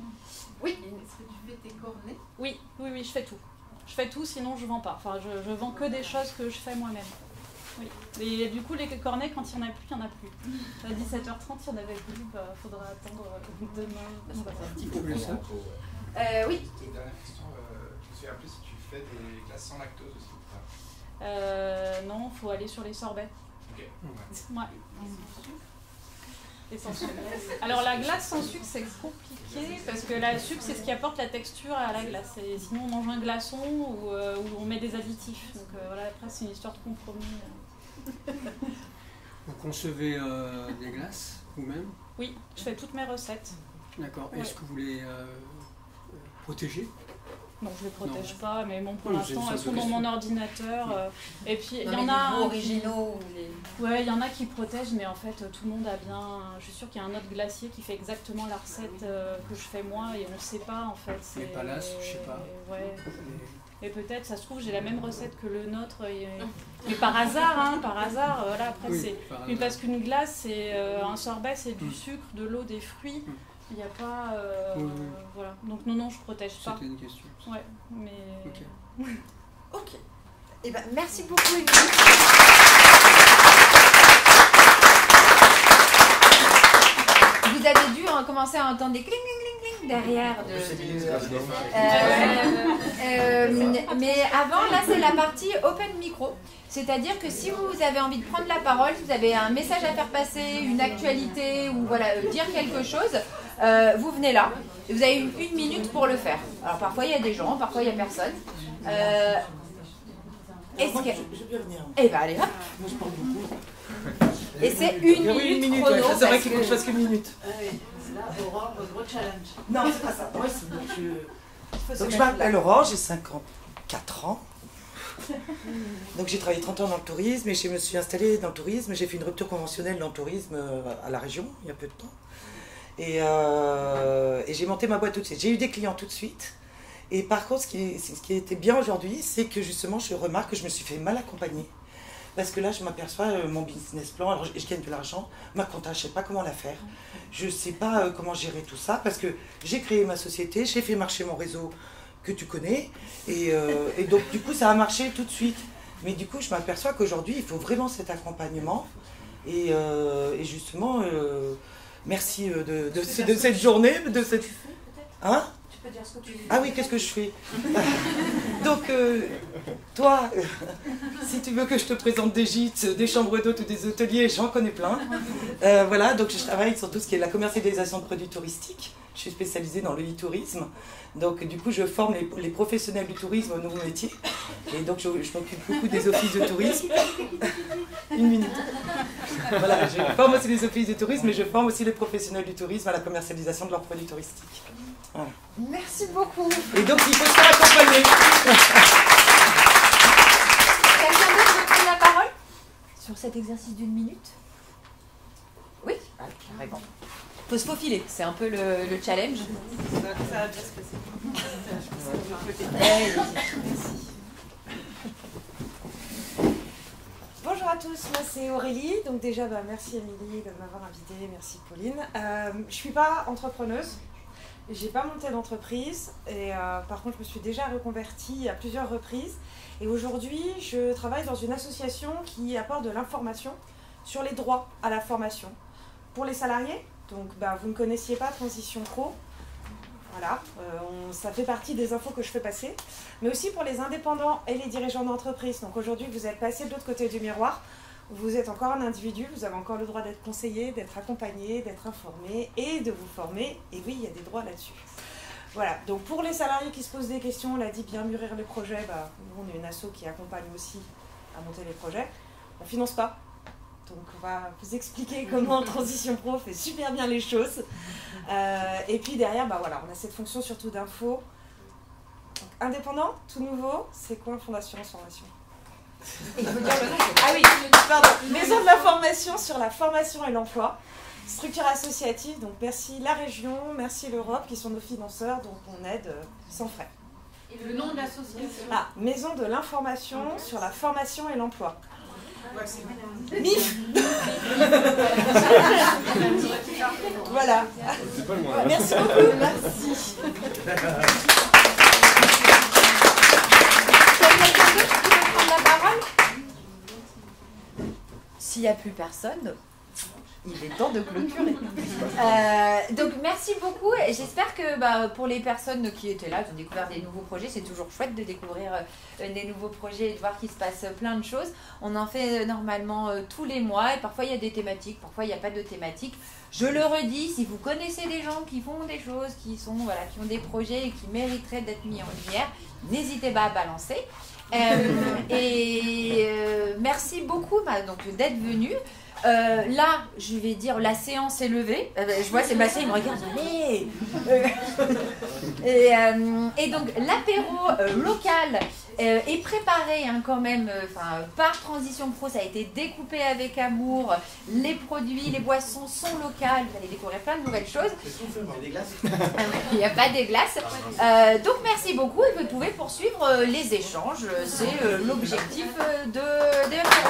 Oui. Est-ce que tu fais tes cornets? Oui, je fais tout. Je fais tout, sinon je vends pas. Enfin, je vends que des choses que je fais moi-même. Oui. Et du coup, les cornets, quand il n'y en a plus, il n'y en a plus. À 17h30, il n'y en avait plus, il faudra attendre demain. Tu peux plus ça Oui. Dernière question, je me suis rappelé si tu fais des glaces sans lactose aussi ou pas? Non, il faut aller sur les sorbets. Ok. Ouais. Et sans sucre. Alors la glace sans sucre, c'est compliqué parce que le sucre, c'est ce qui apporte la texture à la glace. Et sinon, on mange un glaçon ou on met des additifs. Donc voilà, après, c'est une histoire de compromis. Vous concevez des glaces vous-même? Oui, je fais toutes mes recettes. D'accord. Ouais. Est-ce que vous les protégez? Non, je ne les protège pas, mais bon, pour Non, l'instant, elles sont dans mon ordinateur. Et puis, il y en a originaux. Ouais, il y en a qui protègent, mais en fait, tout le monde a bien... Je suis sûre qu'il y a un autre glacier qui fait exactement la recette que je fais moi, et on ne sait pas, en fait. Les palaces, je sais pas. Ouais. Et peut-être, ça se trouve, j'ai la même recette que le nôtre, mais par hasard, voilà, après, oui, c'est... Mais parce qu'une glace, c'est un sorbet, c'est du sucre, de l'eau, des fruits. Il n'y a pas... Voilà. Donc non, je protège pas. C'était une question. Ouais, mais... Ok. Ok. Eh ben, merci beaucoup, Émilie. Vous avez dû commencer à entendre des cling, cling, cling, cling derrière. Mais avant, là, c'est la partie open micro. C'est-à-dire que si vous avez envie de prendre la parole, si vous avez un message à faire passer, une actualité ou voilà, dire quelque chose, vous venez là. Et vous avez 1 minute pour le faire. Alors parfois il y a des gens, parfois il n'y a personne. Est-ce que... Je peux venir. Eh ben allez hop. Moi je parle beaucoup. Et c'est 1 minute chrono. C'est vrai qu'il faut que je fasse qu'une minute. Là, Aurore, gros challenge. Non, c'est pas ça. Ouais, donc je m'appelle Aurore, j'ai 54 ans. Donc j'ai travaillé 30 ans dans le tourisme et je me suis installée dans le tourisme. J'ai fait une rupture conventionnelle dans le tourisme à la région il y a peu de temps. Et j'ai monté ma boîte tout de suite. J'ai eu des clients tout de suite. Et par contre, ce qui était bien aujourd'hui, c'est que justement, je remarque que je me suis fait mal accompagner. Parce que là, je m'aperçois, mon business plan, alors je gagne de l'argent, ma compta, je ne sais pas comment la faire. Je ne sais pas comment gérer tout ça, parce que j'ai créé ma société, j'ai fait marcher mon réseau que tu connais, et donc du coup, ça a marché tout de suite. Mais du coup, je m'aperçois qu'aujourd'hui, il faut vraiment cet accompagnement. Et justement, merci de cette journée, de cette... Hein ? Tu peux dire ce que tu veux. Ah oui, qu'est-ce que je fais? Donc, toi, si tu veux que je te présente des gîtes, des chambres d'hôtes ou des hôteliers, j'en connais plein. Voilà, donc je travaille sur tout ce qui est la commercialisation de produits touristiques. Je suis spécialisée dans le e-tourisme. Donc, du coup, je forme les professionnels du tourisme au nouveau métier. Et donc, je m'occupe beaucoup des offices de tourisme. 1 minute. Voilà, je forme aussi les offices de tourisme, mais je forme aussi les professionnels du tourisme à la commercialisation de leurs produits touristiques. Voilà. Merci beaucoup. Et donc, il faut se faire accompagner. Quelqu'un d'autre veut prendre la parole sur cet exercice d'1 minute? Oui, carrément. Il faut se faufiler, c'est un peu le challenge. Ça va bien se passer. Bonjour à tous, moi c'est Aurélie. Donc déjà, merci Émilie de m'avoir invitée, merci Pauline. Je ne suis pas entrepreneuse, j'ai pas monté d'entreprise et par contre je me suis déjà reconvertie à plusieurs reprises. Et aujourd'hui, je travaille dans une association qui apporte de l'information sur les droits à la formation pour les salariés. Donc vous ne connaissiez pas Transition Pro. Voilà, ça fait partie des infos que je fais passer, mais aussi pour les indépendants et les dirigeants d'entreprise. Donc aujourd'hui, vous êtes passé de l'autre côté du miroir, vous êtes encore un individu, vous avez encore le droit d'être conseillé, d'être accompagné, d'être informé et de vous former. Et oui, il y a des droits là-dessus. Voilà, donc pour les salariés qui se posent des questions, on l'a dit, bien mûrir les projets, nous on est une asso qui accompagne aussi à monter les projets. On ne finance pas. Donc on va vous expliquer comment Transition Pro fait super bien les choses. Et puis derrière, voilà, on a cette fonction surtout d'info. Indépendant, tout nouveau, c'est quoi un fonds d'assurance formation? Ah oui, pardon, maison de la formation sur la formation et l'emploi. Structure associative, donc merci la région, merci l'Europe qui sont nos financeurs, donc on aide sans frais. Et le nom de l'association? Ah, maison de l'information sur la formation et l'emploi. MIF. Voilà. C'est pas loin. Merci beaucoup. Merci. Quelqu'un d'autre qui veut prendre la parole? S'il n'y a plus personne, il est temps de clôturer. Donc merci beaucoup. J'espère que pour les personnes qui étaient là, qui ont découvert des nouveaux projets, c'est toujours chouette de découvrir des nouveaux projets et de voir qu'il se passe plein de choses. On en fait normalement tous les mois et parfois il y a des thématiques, parfois il n'y a pas de thématiques. Je le redis, si vous connaissez des gens qui font des choses, qui ont des projets et qui mériteraient d'être mis en lumière, n'hésitez pas à balancer. Merci beaucoup d'être venu. Là, je vais dire, la séance est levée. Je vois Sébastien, il me regarde. Allez et donc, l'apéro local est préparé quand même par Transition Pro. Ça a été découpé avec amour. Les produits, les boissons sont locales. Vous allez découvrir plein de nouvelles choses. Il y a des glaces? Il n'y a pas des glaces. Donc, merci beaucoup et vous pouvez poursuivre les échanges. C'est l'objectif de l'apéro.